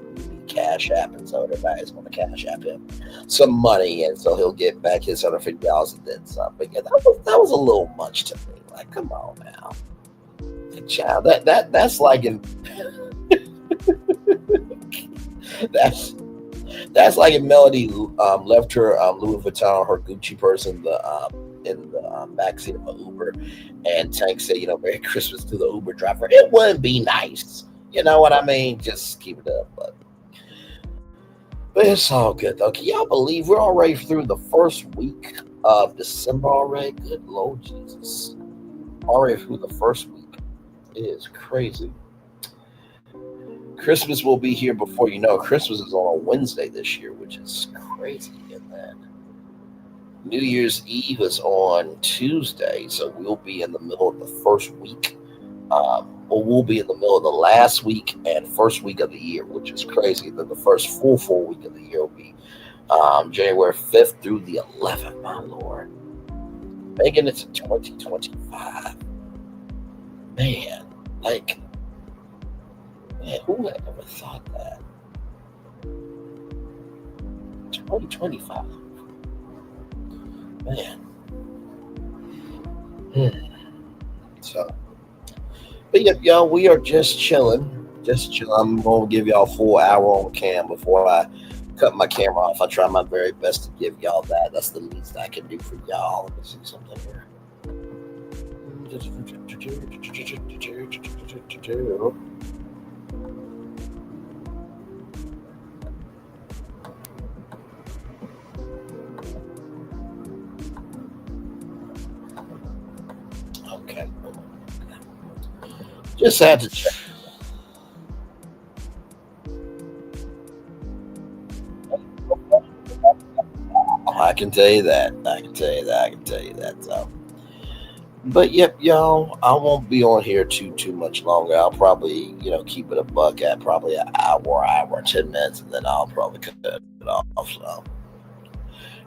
Cash App. And so everybody's going to Cash App him some money. And so he'll get back his $150 and then some. But yeah, that was a little much to me. Like, come on now. Child, that's like in that's like if Melody left her Louis Vuitton, her Gucci purse in the backseat of an Uber, and Tank said, Merry Christmas to the Uber driver. It wouldn't be nice. You know what I mean? Just keep it up. But it's all good, though. Can y'all believe we're already through the first week of December already? Good Lord Jesus. Already through the first week. It is crazy. Christmas will be here before you know. Christmas is on a Wednesday this year, which is crazy. And then New Year's Eve is on Tuesday, so we'll be in the middle of the first week. We'll be in the middle of the last week and first week of the year, which is crazy. Then the first full week of the year will be January 5th through the 11th, my Lord. Making it to 2025. Man, who would have ever thought that? 2025. Man. So, but yep, y'all, we are just chilling. I'm going to give y'all a full hour on cam before I cut my camera off. I try my very best to give y'all that. That's the least I can do for y'all. Let me see something here. Okay. Just had to check. I can tell you that. So. But yep, y'all, I won't be on here too much longer. I'll probably, keep it a buck at probably an hour, 10 minutes, and then I'll probably cut it off. So.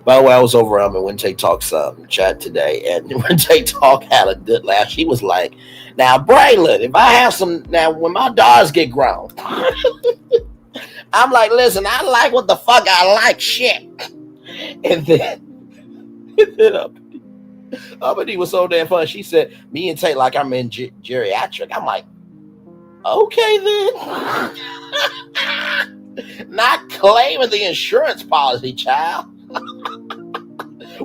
By the way, I was over in Wente Talk's chat today, and Wente Talk had a good laugh. She was like, now, Braylon, if I have when my daughters get grown, I'm like, listen, I like what the fuck I like, shit. And then Uppity was so damn fun. She said, me and Tate like I'm in geriatric. I'm like, okay then. Not claiming the insurance policy, child.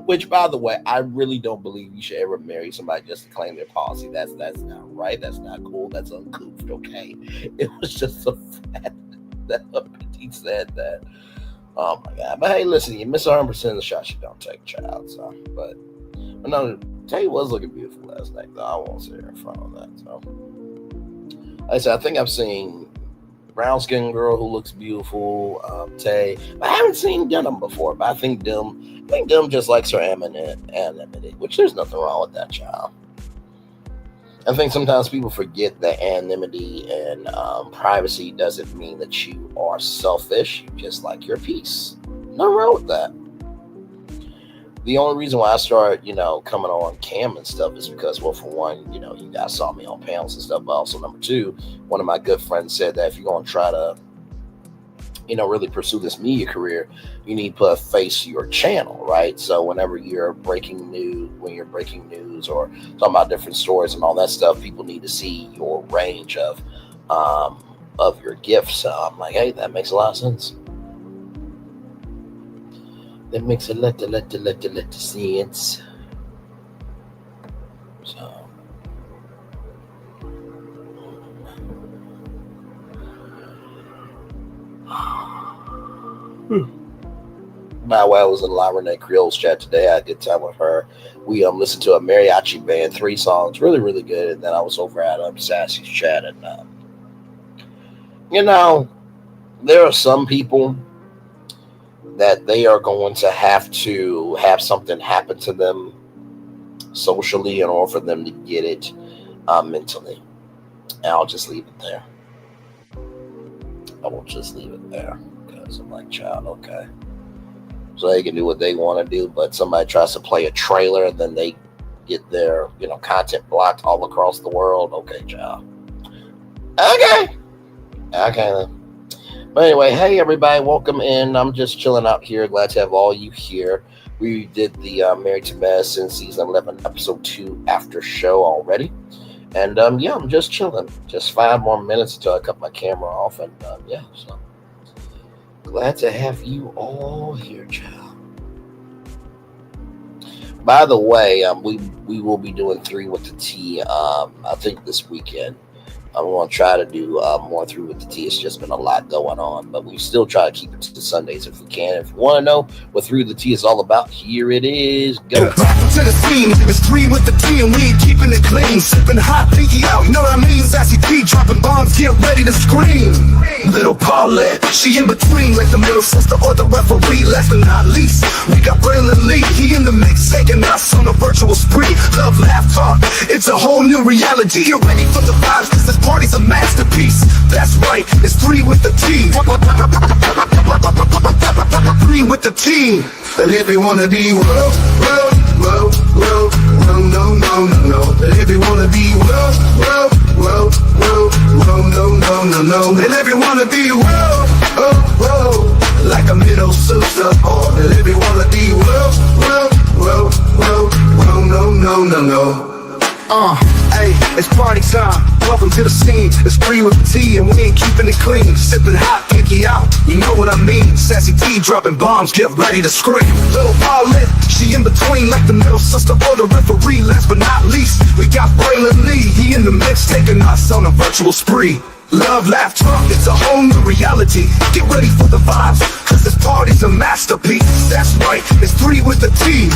Which, by the way, I really don't believe you should ever marry somebody just to claim their policy. That's not right. That's not cool. That's uncouth, okay? It was just a fact that Uppity said that. Oh my God. But hey, listen, you miss 100% of the shots you don't take, child. So, but no, Tay was looking beautiful last night, though. I won't sit here in front of that. So, like I said, I think I've seen brown skinned girl who looks beautiful, Tay. But I haven't seen Denim before, but I think Dim just likes her anonymity, which there's nothing wrong with that, child. I think sometimes people forget that anonymity and privacy doesn't mean that you are selfish. You just like your peace. Nothing wrong with that. The only reason why I started, coming on cam and stuff is because, well, for one, you guys saw me on panels and stuff, but also number two, one of my good friends said that if you're going to try to, really pursue this media career, you need to put a face to your channel, right? So whenever you're breaking news or talking about different stories and all that stuff, people need to see your range of your gifts. So I'm like, hey, that makes a lot of sense. That makes a lot of sense. So. By the way, I was in La Renee Creole's chat today. I had a good time with her. We listened to a mariachi band, 3 songs, really, really good. And then I was over at Sassy's chat, and there are some people that they are going to have something happen to them socially in order for them to get it mentally. And I'll just leave it there. I will just leave it there because I'm like, child, okay. So they can do what they want to do, but somebody tries to play a trailer and then they get their, content blocked all across the world. Okay, child. Okay then. But anyway, hey everybody, welcome in. I'm just chilling out here. Glad to have all you here. We did the Married to Medicine season 11 episode 2 after show already. And yeah, I'm just chilling. Just 5 more minutes until I cut my camera off. And yeah, so glad to have you all here, child. By the way, we will be doing 3 with the T, I think this weekend. I'm going to try to do more 3 with the T. It's just been a lot going on, but we still try to keep it to Sundays if we can. If you want to know what 3 with the T is all about, here it is. Go. To the scene, it's 3 with the T and we ain't keeping it clean. Sipping hot, pinky out, you know what I mean? Sassy P dropping bombs, get ready to scream. Little Paulette, she in between like the middle sister or the referee. Last but not least, we got Braylon Lee. He in the mix, taking us on a virtual spree. Love, laugh, talk, it's a whole new reality. Get ready for the vibes, cause this party's a masterpiece. That's right, it's 3 with the T. 3 with the T. And if you wanna be no. And if you wanna be no. And if you wanna be like a middle sister, and if you wanna be no. Hey, it's party time. Welcome to the scene. It's 3 with the T and we ain't keeping it clean. Sipping hot, pinky out, you know what I mean. Sassy T dropping bombs, get ready to scream. Little Paulette, she in between like the middle sister or the referee. Last but not least, we got Braylon Lee. He in the mix, taking us on a virtual spree. Love, laugh, talk, it's a whole new reality. Get ready for the vibes, cause this party's a masterpiece. That's right, it's 3 with the T.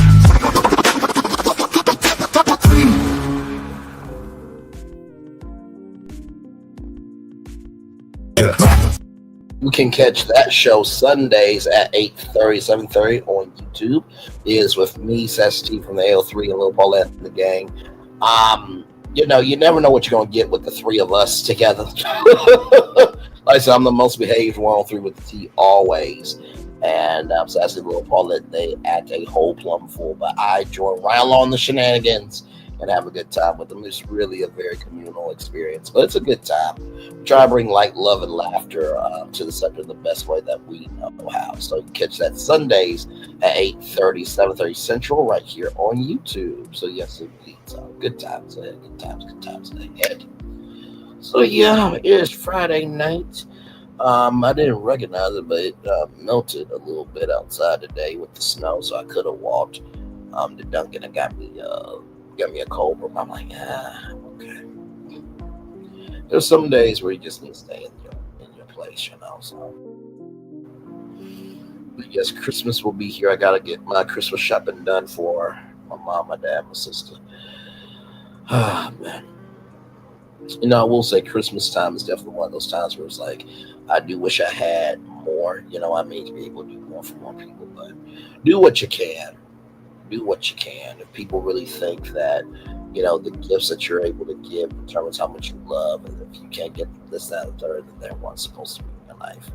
You can catch that show Sundays at 8:30, 7:30 on YouTube. It is with me, Sassy T from the AO3 and Lil Paulette and the gang. You know, you never know what you're going to get with the 3 of us together. Like I said, I'm the most behaved one on 3 with the T always. And Sassy Lil Paulette, they act a whole plum full. But I join right along the shenanigans and have a good time with them. It's really a very communal experience, but it's a good time. We try to bring light, love, and laughter to the center the best way that we know how. So you can catch that Sundays at 8:30, 7:30 Central right here on YouTube. So yes, indeed. So good times ahead, good times ahead. So yeah, it is Friday night. I didn't recognize it, but it melted a little bit outside today with the snow, so I could have walked to Dunkin' and got me a cold brew. I'm like, okay. There's some days where you just need to stay in your place, you know. So, but yes, Christmas will be here. I gotta get my Christmas shopping done for my mom, my dad, my sister. Ah, man. You know, I will say Christmas time is definitely one of those times where it's like, I do wish I had more, you know what I mean, to be able to do more for more people, but do what you can. Do what you can. If people really think that, you know, the gifts that you're able to give determines how much you love, and if you can't get this, that, and third, then they're not supposed to be in your life.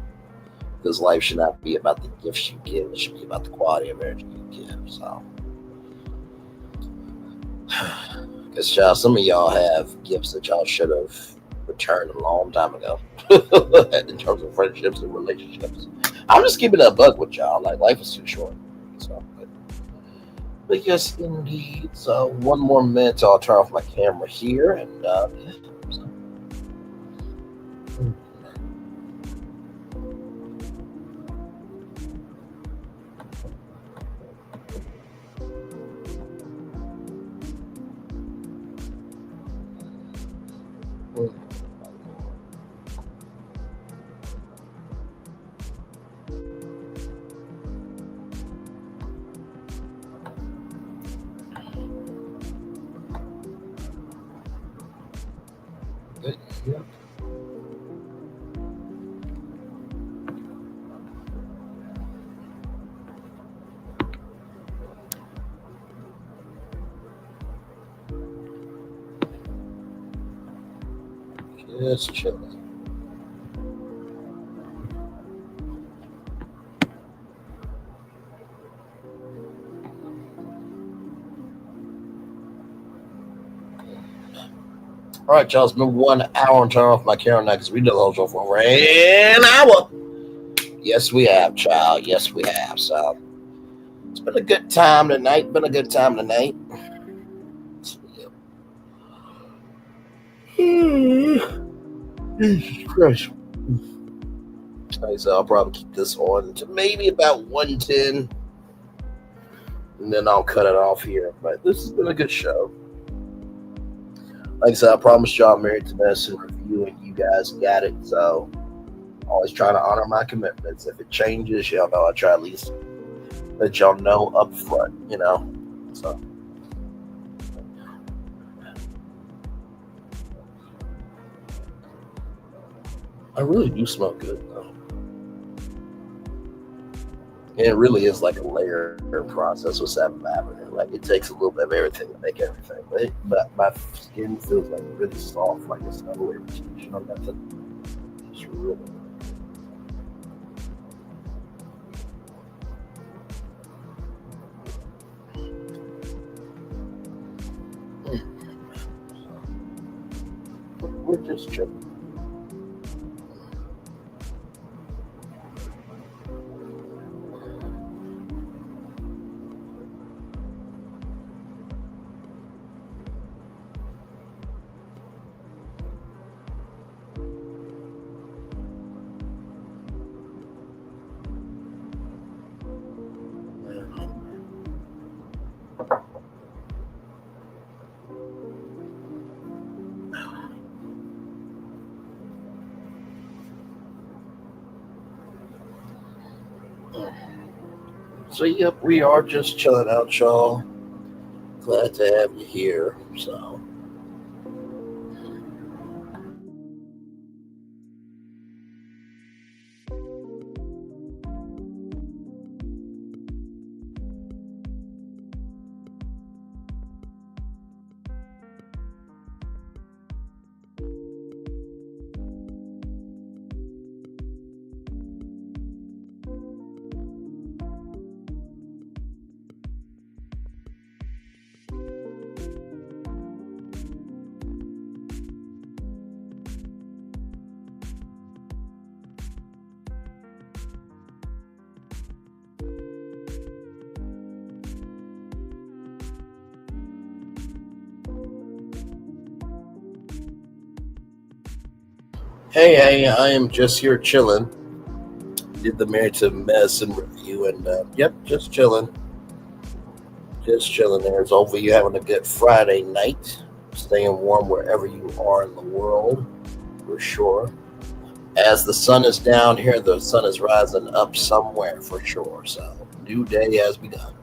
Because life should not be about the gifts you give, it should be about the quality of everything you give. So, because child, some of y'all have gifts that y'all should have returned a long time ago in terms of friendships and relationships. I'm just keeping it a bug with y'all. Like, life is too short. So, but yes, indeed. So one more minute till I'll turn off my camera here, and yeah. So. Yep. Just chilling. All right, y'all, it's been 1 hour and turn off my camera now because we did the whole show for over an hour. Yes, we have, child. Yes, we have. So, It's been a good time tonight. Been a good time tonight. Jesus Christ. So I'll probably keep this on to maybe about 110. And then I'll cut it off here. But this has been a good show. Like I said, I promised y'all Married to Medicine review, and you guys got it. So always try to honor my commitments. If it changes, y'all know I try at least let y'all know up front, you know. So I really do smell good though. And it really is like a layer process with Seven Lavender. Like it takes a little bit of everything to make everything. But my skin feels like really soft, like it's not a layer of you know, nothing. It's really. We're just chilling. So yep, we are just chilling out, y'all. Glad to have you here. So hey, I am just here chilling. Did the Married to Medicine review, and yep, just chilling. Just chilling there. So hopefully you're having a good Friday night. Staying warm wherever you are in the world, for sure. As the sun is down here, the sun is rising up somewhere for sure. So new day has begun.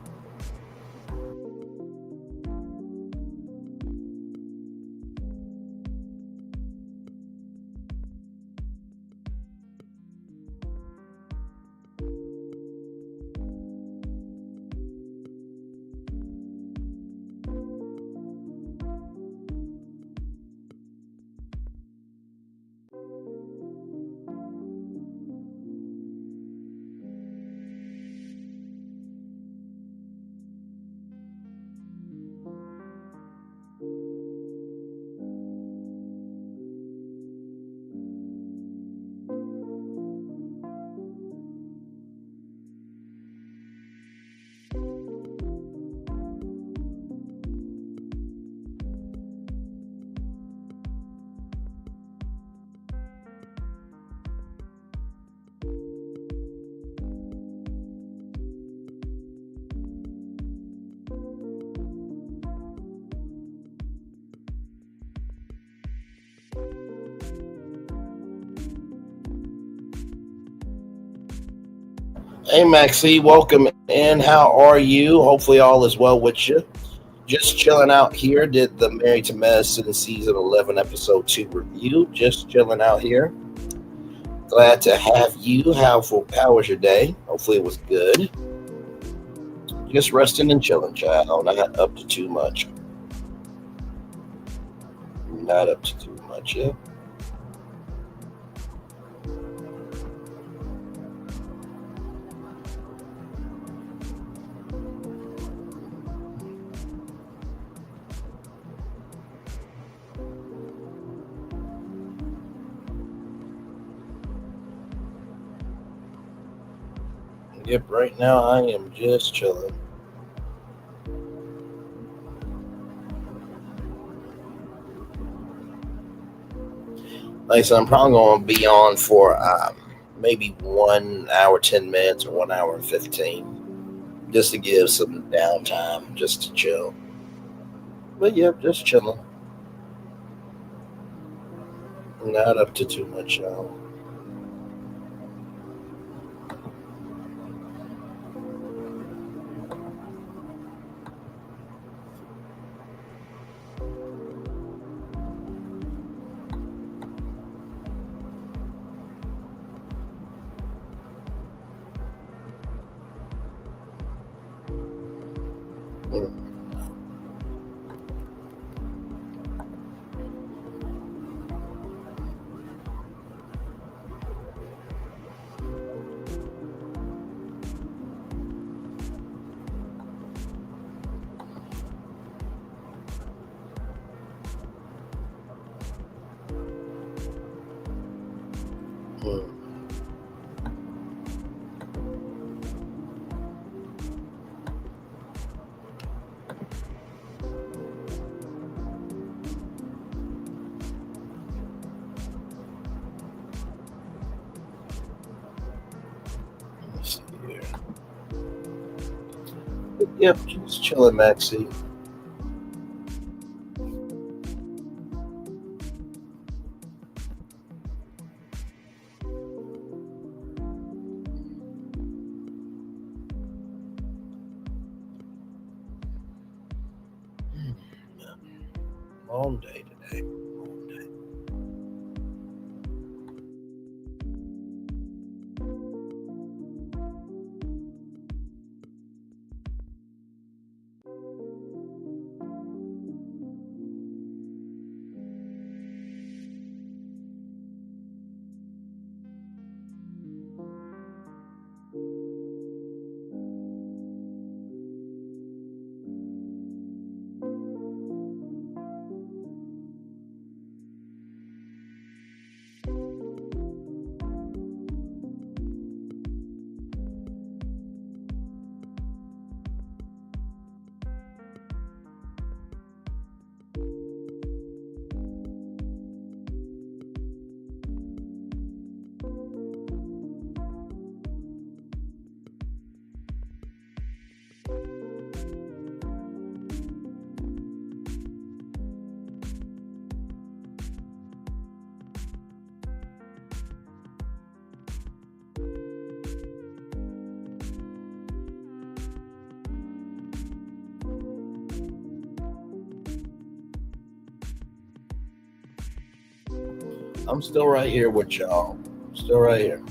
Hey Maxie, welcome in. How are you? Hopefully all is well with you. Just chilling out here. Did the Married to Medicine season 11 episode 2 review. Just chilling out here. Glad to have you. How was your day? Hopefully it was good. Just resting and chilling, child. Not up to too much. Not up to too much, yeah. Yep, right now I am just chilling. Like I said, I'm probably going to be on for maybe 1 hour, 10 minutes, or 1 hour and 15, just to give some downtime, just to chill. But yep, just chilling. Not up to too much, y'all. Let's see here. Yep, just chilling, Maxie. Long day today. Long day. I'm still right here with y'all. Still right here.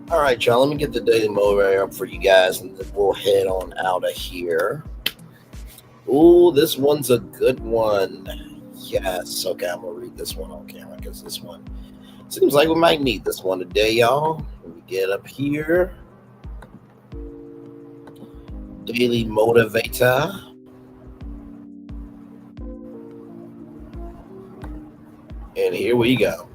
All right, y'all. Let me get the daily motivator up for you guys, and then we'll head on out of here. Ooh, this one's a good one. Yes. Okay, I'm gonna read this one on camera because this one seems like we might need this one today, y'all. Let me get up here. Daily motivator. And here we go.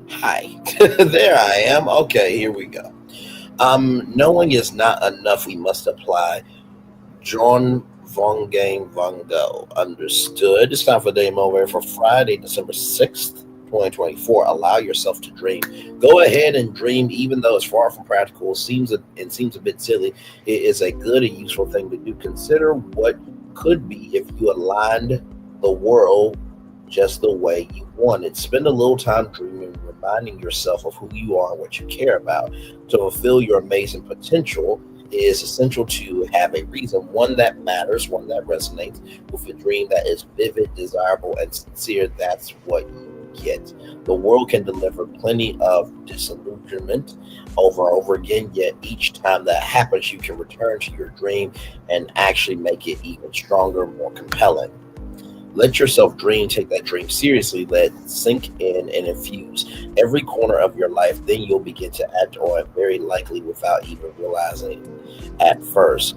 Hi. There I am. Okay, here we go. Knowing is not enough. We must apply. John Vongang Van Gogh. Understood. It's time for Daily Motivator for Friday, December 6th, 2024. Allow yourself to dream. Go ahead and dream, even though it's far from practical. It seems a bit silly. It is a good and useful thing to do. Consider what could be if you aligned the world just the way you want it. Spend a little time dreaming, reminding yourself of who you are and what you care about. To fulfill your amazing potential, it is essential to have a reason, one that matters, one that resonates with a dream that is vivid, desirable, and sincere. That's what you get. The world can deliver plenty of disillusionment over and over again, yet each time that happens, you can return to your dream and actually make it even stronger, more compelling. Let yourself dream. Take that dream seriously. Let it sink in and infuse every corner of your life. Then you'll begin to act on it, very likely without even realizing at first.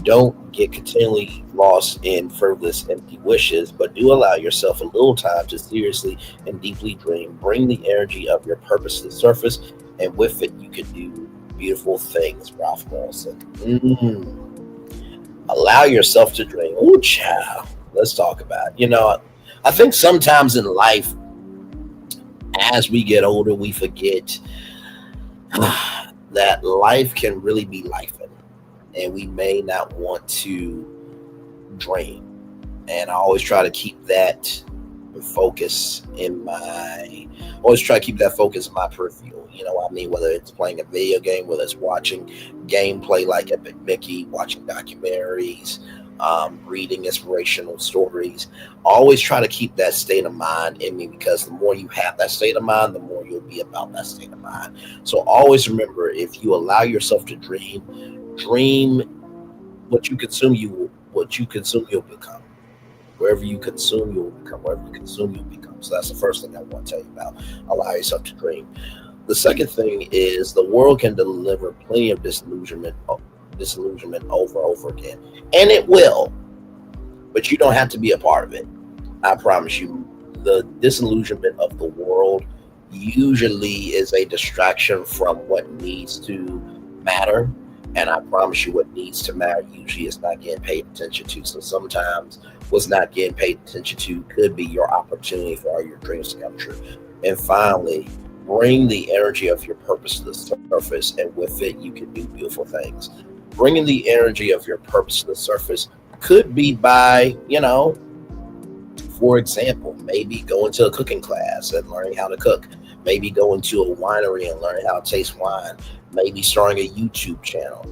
Don't get continually lost in frivolous, empty wishes, but do allow yourself a little time to seriously and deeply dream. Bring the energy of your purpose to the surface, and with it, you can do beautiful things. Ralph Morrison. Allow yourself to dream. Ooh, child. Let's talk about it. I think sometimes in life, as we get older, we forget that life can really be lifing, and we may not want to dream. And I always try to keep that focus in my peripheral. Whether it's playing a video game, whether it's watching gameplay like Epic Mickey, watching documentaries, reading inspirational stories. Always try to keep that state of mind in me, because the more you have that state of mind, the more you'll be about that state of mind. So always remember, if you allow yourself to dream what you consume, you'll become. Wherever you consume, you'll become. Wherever you consume, you'll become. So that's the first thing I want to tell you about. Allow yourself to dream. The second thing is, the world can deliver plenty of disillusionment over and over again, and it will, but you don't have to be a part of it. I promise you. The disillusionment of the world usually is a distraction from what needs to matter, and I promise you, what needs to matter usually is not getting paid attention to. So sometimes what's not getting paid attention to could be your opportunity for all your dreams to come true. And finally, bring the energy of your purpose to the surface, and with it, you can do beautiful things. Bringing the energy of your purpose to the surface could be by, for example, maybe going to a cooking class and learning how to cook. Maybe going to a winery and learning how to taste wine. Maybe starting a YouTube channel.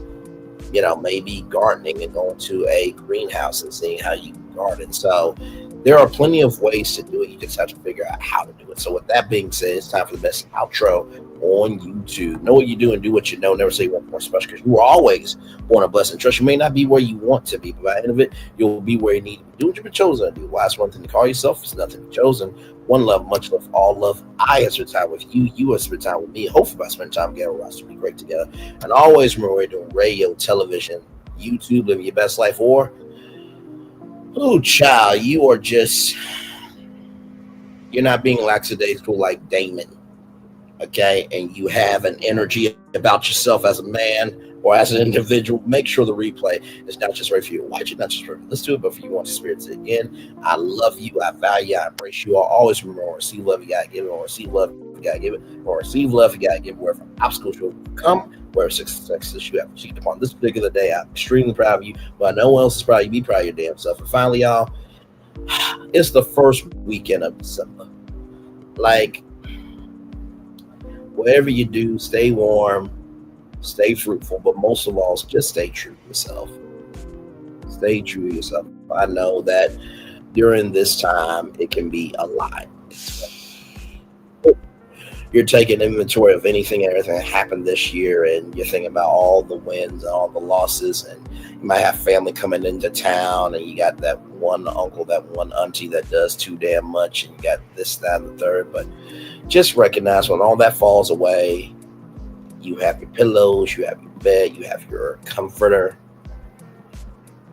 Maybe gardening and going to a greenhouse and seeing how you garden. So there are plenty of ways to do it. You just have to figure out how to do it. So with that being said, it's time for the best outro on YouTube. Know what you do and do what you know. Never say one more special, because you are always born a blessing. Trust, you may not be where you want to be, but by the end of it, you'll be where you need to be. Do what you've been chosen to do. Last one thing to call yourself is nothing to be chosen. One love, much love, all love. I have spent time with you. You have spent time with me. Hopefully, by spending time together, we'll be great together. And always remember, we're doing radio, television, YouTube, living your best life, or child, you're not being lackadaisical like Damon. Okay, and you have an energy about yourself as a man or as an individual. Make sure the replay is not just right for you to watch it, not just for you to listen to it, but for you to want to experience it again. I love you, I value you, I embrace you. I always remember, or receive love, you gotta give it, or receive love, you gotta give it, or receive love, you gotta give it. Wherever obstacles will come, wherever success you have achieved upon this particular day, I'm extremely proud of you. But no one else is proud of you. Be proud of your damn self. And finally, y'all, it's the first weekend of December. Whatever you do, stay warm, stay fruitful, but most of all, just stay true to yourself. Stay true to yourself. I know that during this time, it can be a lot. you're taking inventory of anything and everything that happened this year, and you're thinking about all the wins and all the losses, and you might have family coming into town, and you got that one uncle, that one auntie that does too damn much, and you got this, that, and the third. But just recognize when all that falls away, you have your pillows, you have your bed, you have your comforter.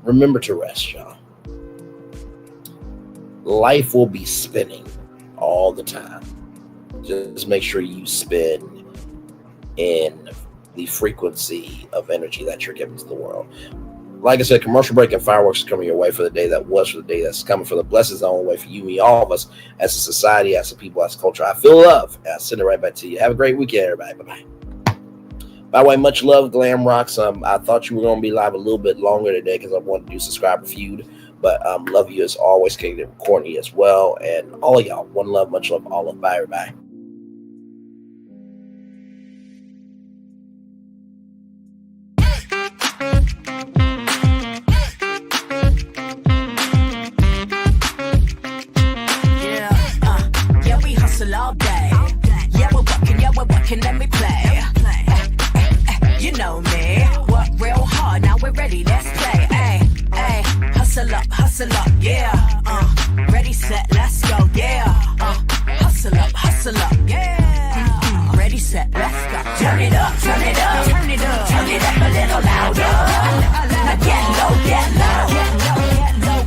Remember to rest, y'all. Life will be spinning all the time. Just make sure you spin in the frequency of energy that you're giving to the world. Like I said, commercial break and fireworks are coming your way for the day that was, for the day that's coming, for the blessings on the way for you, me, all of us, as a society, as a people, as a culture. I feel love. I send it right back to you. Have a great weekend, everybody. Bye-bye. By the way, much love, Glam Rocks. I thought you were going to be live a little bit longer today because I wanted to do Subscriber Feud. But love you as always, Kingdom Courtney as well. And all of y'all, one love, much love, all of. Bye, everybody. Yeah, we hustle all day. Yeah, we're working, let me play. You know me, work real hard, now we're ready, let's play. Hustle up, yeah. Ready, set, let's go, yeah. Hustle up, yeah. Ready, set, let's go. Turn it up, turn it up, turn it up, turn it up a little louder. Now get low, get low,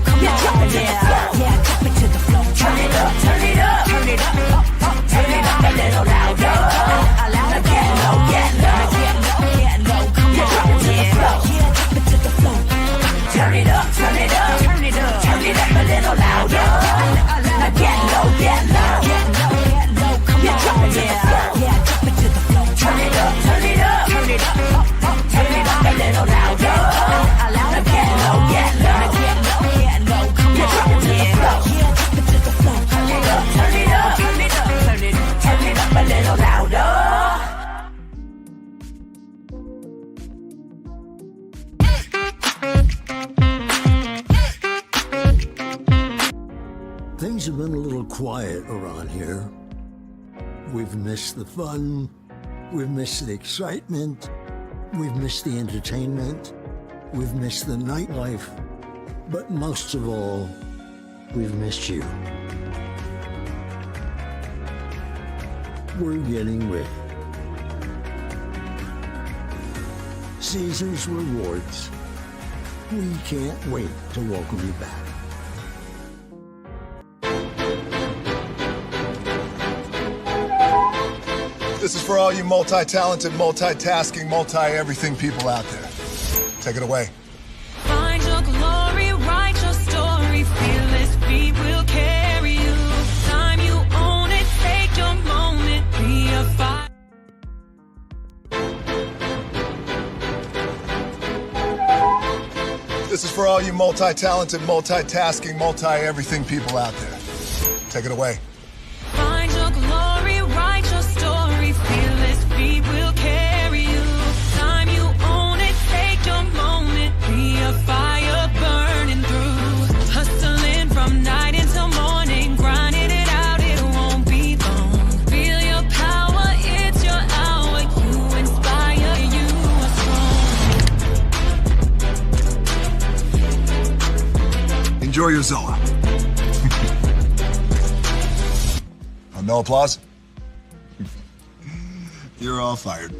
come on, drop it to the floor, yeah, drop it to the floor. Turn it up, turn it up, turn it up, turn it up a little louder. Now get low, get low, come on, drop it to the floor, yeah, drop it to the floor. Turn it up, turn it up, turn it up, turn it up a little louder. Now get low, come on, drop it to the floor, yeah, drop it to the floor. Turn it up, turn it up, turn it up, turn it up a little louder. Now get low, come on, drop it to the floor, yeah, drop it to the floor. Turn it up, turn it up, turn it up, turn it up a little louder. Things have been a little quiet around here. We've missed the fun, we've missed the excitement, we've missed the entertainment, we've missed the nightlife, but most of all, we've missed you. We're getting ready. Caesar's Rewards. We can't wait to welcome you back. This is for all you multi-talented, multitasking, multi-everything people out there. Take it away. Find your glory, write your story, fearless feet will carry you. Time you own it, take your moment, be a fire. This is for all you multi-talented, multitasking, multi-everything people out there. Take it away. Find your glory, write your story, fearless feet will carry you. Time you own it, take your moment, be a fire burning through. Hustling from night until morning, grinding it out, it won't be long. Feel your power, it's your hour, you inspire, you are strong. Enjoy your Zoa. No applause? You're all fired.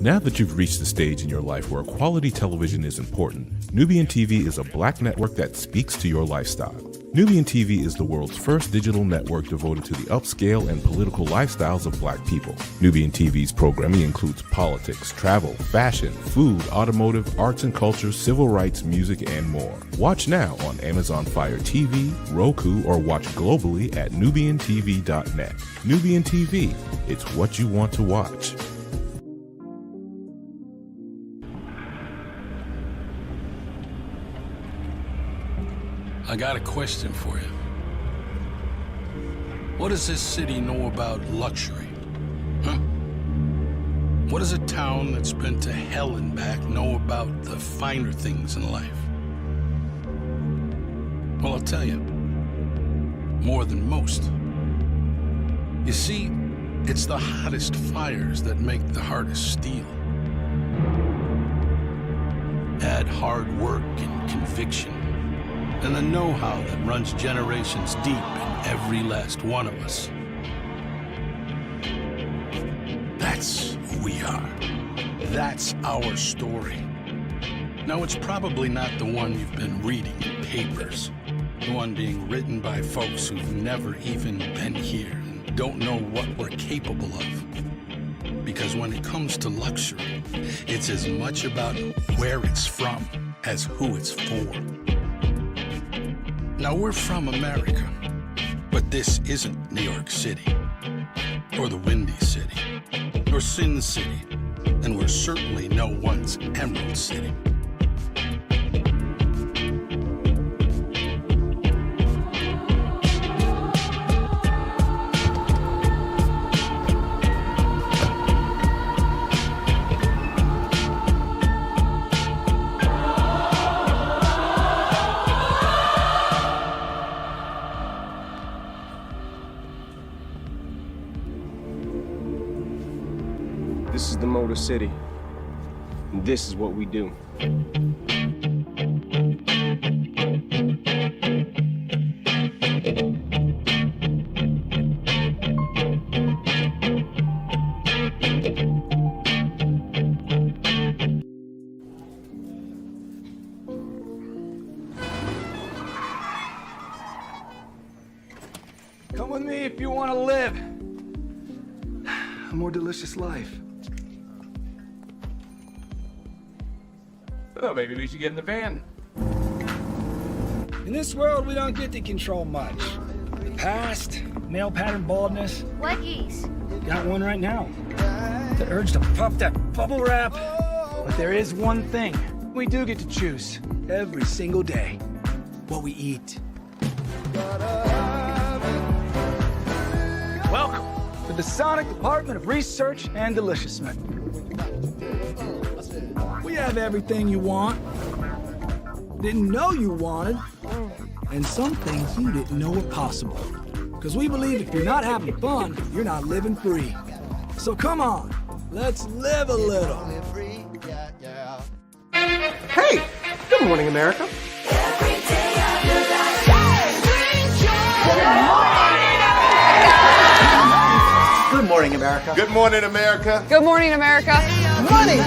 Now that you've reached the stage in your life where quality television is important, Nubian TV is a black network that speaks to your lifestyle. Nubian TV is the world's first digital network devoted to the upscale and political lifestyles of black people. Nubian TV's programming includes politics, travel, fashion, food, automotive, arts and culture, civil rights, music, and more. Watch now on Amazon Fire TV, Roku, or watch globally at nubiantv.net. Nubian TV, it's what you want to watch. I got a question for you. What does this city know about luxury? Huh? What does a town that's been to hell and back know about the finer things in life? Well, I'll tell you. more than most. You see, it's the hottest fires that make the hardest steel. Add hard work and conviction, and the know-how that runs generations deep in every last one of us. That's who we are. That's our story. Now, it's probably not the one you've been reading in papers. The one being written by folks who've never even been here and don't know what we're capable of. Because when it comes to luxury, it's as much about where it's from as who it's for. Now, we're from America, but this isn't New York City, or the Windy City, or Sin City, and we're certainly no one's Emerald City. This is the Motor City, and this is what we do. Come with me if you want to live a more delicious life. Oh, maybe we should get in the van. In this world, we don't get to control much. Past, male pattern baldness. What geese? Got one right now. The urge to puff that bubble wrap. But there is one thing we do get to choose every single day. What we eat. Welcome to the Sonic Department of Research and Deliciousness. We have everything you want, didn't know you wanted, and some things you didn't know were possible. Because we believe if you're not having fun, you're not living free. So come on, let's live a little. Hey! Good morning, America. Good morning, America. Good morning, America. Good morning, America. Money!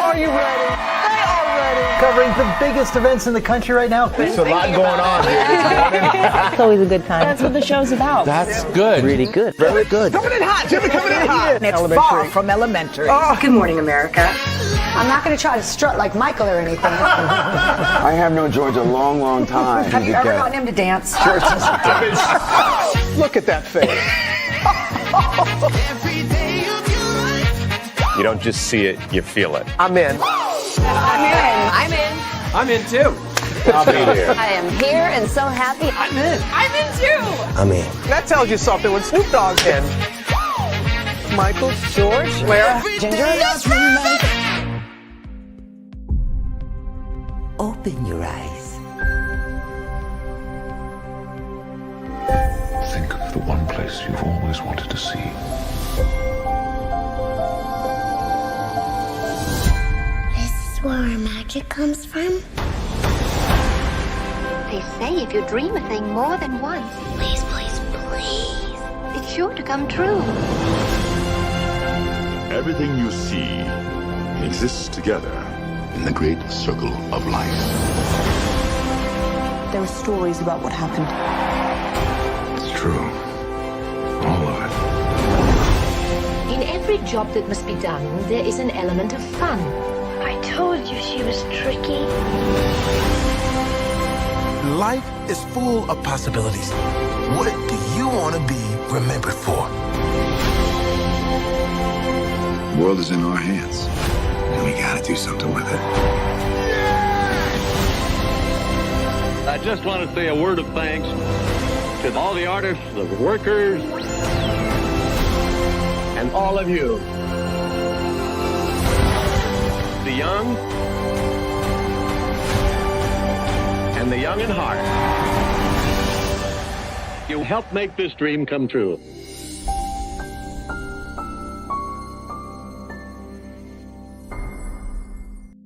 Are you ready? They are ready. Covering the biggest events in the country right now. There's a lot going on here. It's always a good time. That's what the show's about. That's good. Really good. Very good. Coming in hot, Jimmy, coming in hot. It's far from elementary. Oh. Good morning, America. I'm not going to try to strut like Michael or anything. I have known George a long, long time. Have you ever gotten him to dance? Look at that face. You don't just see it, you feel it. I'm in. I'm in. I'm in too. I'll be there. I am here and so happy. I'm in. I'm in too. I'm in. That tells you something when Snoop Dogg's in. Michael, George, Lara, Ginger. Open your eyes. Think of the one place you've always wanted to see. Where our magic comes from? They say if you dream a thing more than once, please, please, please, it's sure to come true. Everything you see exists together in the great circle of life. There were stories about what happened. It's true. All of it. In every job that must be done, there is an element of fun. I told you she was tricky. Life is full of possibilities. What do you want to be remembered for? The world is in our hands, and we gotta do something with it. I just want to say a word of thanks to all the artists, the workers, and all of you. The young and the young in heart. you help make this dream come true.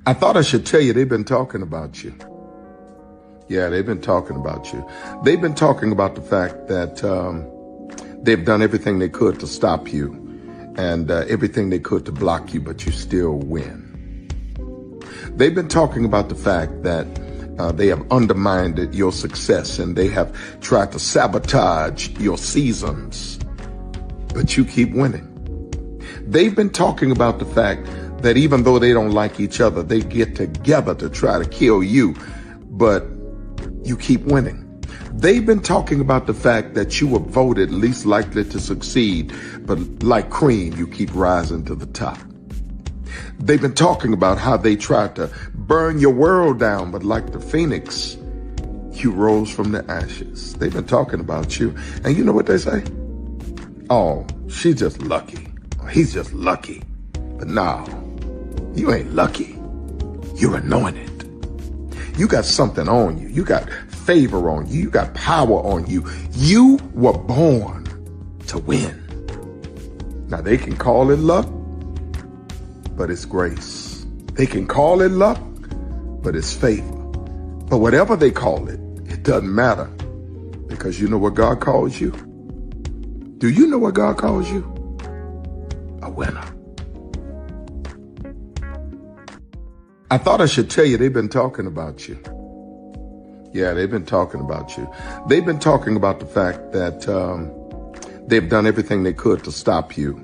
I thought I should tell you they've been talking about you. Yeah, they've been talking about you. They've been talking about the fact that they've done everything they could to stop you and everything they could to block you, but you still win. They've been talking about the fact that they have undermined your success and they have tried to sabotage your seasons, but you keep winning. They've been talking about the fact that even though they don't like each other, they get together to try to kill you, but you keep winning. They've been talking about the fact that you were voted least likely to succeed, but like cream, you keep rising to the top. They've been talking about how they tried to burn your world down, but like the phoenix, you rose from the ashes. They've been talking about you. And you know what they say? Oh, she's just lucky. He's just lucky. But no, you ain't lucky. You're anointed. You got something on you. You got favor on you. You got power on you. You were born to win. Now they can call it luck, but it's grace. They can call it luck, but it's favor. But whatever they call it, it doesn't matter, because you know what God calls you? Do you know what God calls you? A winner. I thought I should tell you they've been talking about you. Yeah, they've been talking about you. They've been talking about the fact that they've done everything they could to stop you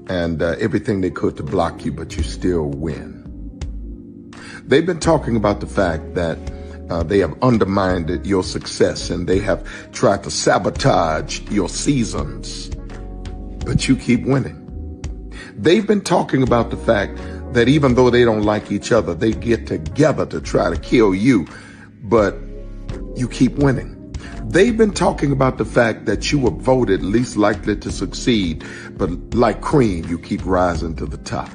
and everything they could to block you, but you still win. They've been talking about the fact that they have undermined your success and they have tried to sabotage your seasons, but you keep winning. They've been talking about the fact that even though they don't like each other, they get together to try to kill you, but you keep winning. They've been talking about the fact that you were voted least likely to succeed, but like cream, you keep rising to the top.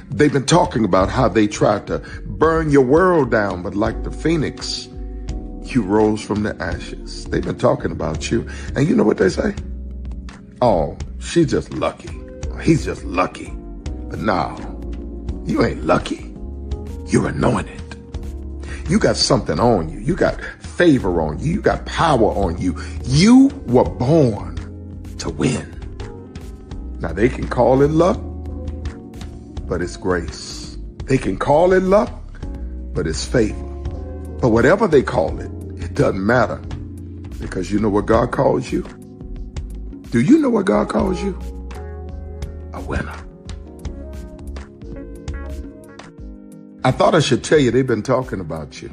They've been talking about how they tried to burn your world down, but like the phoenix, you rose from the ashes. They've been talking about you. And you know what they say? Oh, she's just lucky. He's just lucky. But no, you ain't lucky. You're anointed. You got something on you. You got favor on you. You got power on you. You were born to win. Now they can call it luck, but it's grace. They can call it luck, but it's favor. But whatever they call it, it doesn't matter, because you know what God calls you? Do you know what God calls you? A winner. I thought I should tell you they've been talking about you.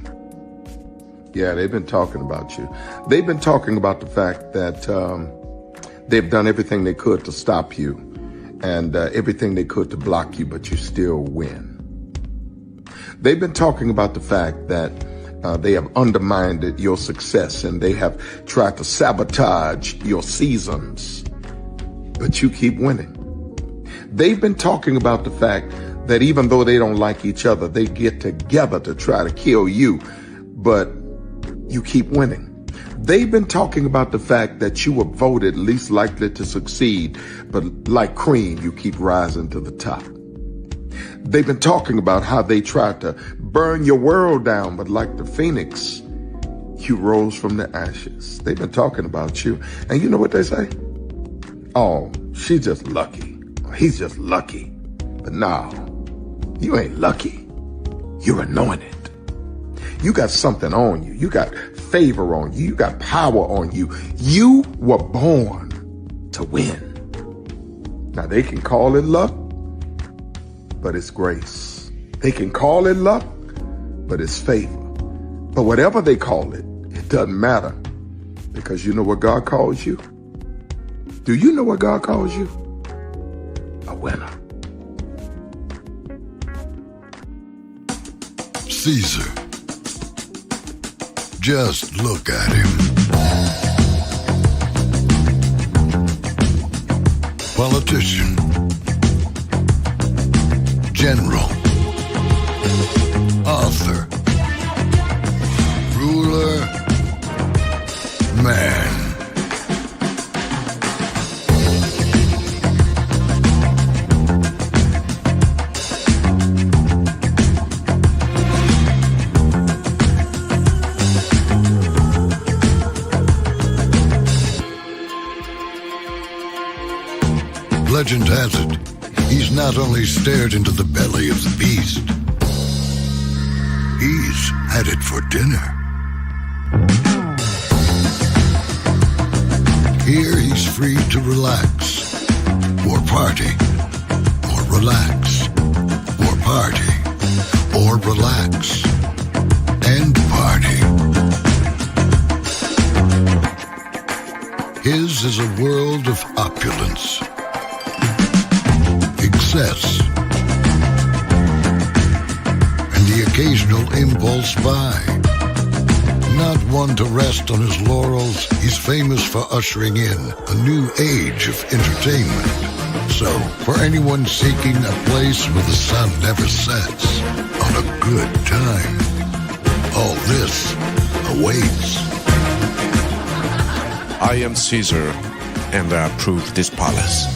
Yeah, they've been talking about you. They've been talking about the fact that they've done everything they could to stop you and everything they could to block you, but you still win. They've been talking about the fact that they have undermined your success and they have tried to sabotage your seasons, but you keep winning. They've been talking about the fact that even though they don't like each other, they get together to try to kill you, but you keep winning. They've been talking about the fact that you were voted least likely to succeed, but like cream, you keep rising to the top. They've been talking about how they tried to burn your world down, but like the phoenix, you rose from the ashes. They've been talking about you. And you know what they say? Oh, she's just lucky. He's just lucky. But no, you ain't lucky. You're anointed. You got something on you. You got favor on you. You got power on you. You were born to win. Now they can call it luck, but it's grace. They can call it luck, but it's favor. But whatever they call it, it doesn't matter, because you know what God calls you? Do you know what God calls you? A winner. Caesar. Just look at him. Politician. General. Author. Ruler. Man. Legend has it, he's not only stared into the belly of the beast, he's had it for dinner. Here he's free to relax, or party, or relax, or party, or relax, and party. His is a world of opulence, excess, and the occasional impulse buy. Not one to rest on his laurels, he's famous for ushering in a new age of entertainment. So, for anyone seeking a place where the sun never sets on a good time, all this awaits. I am Caesar, and I approve this palace.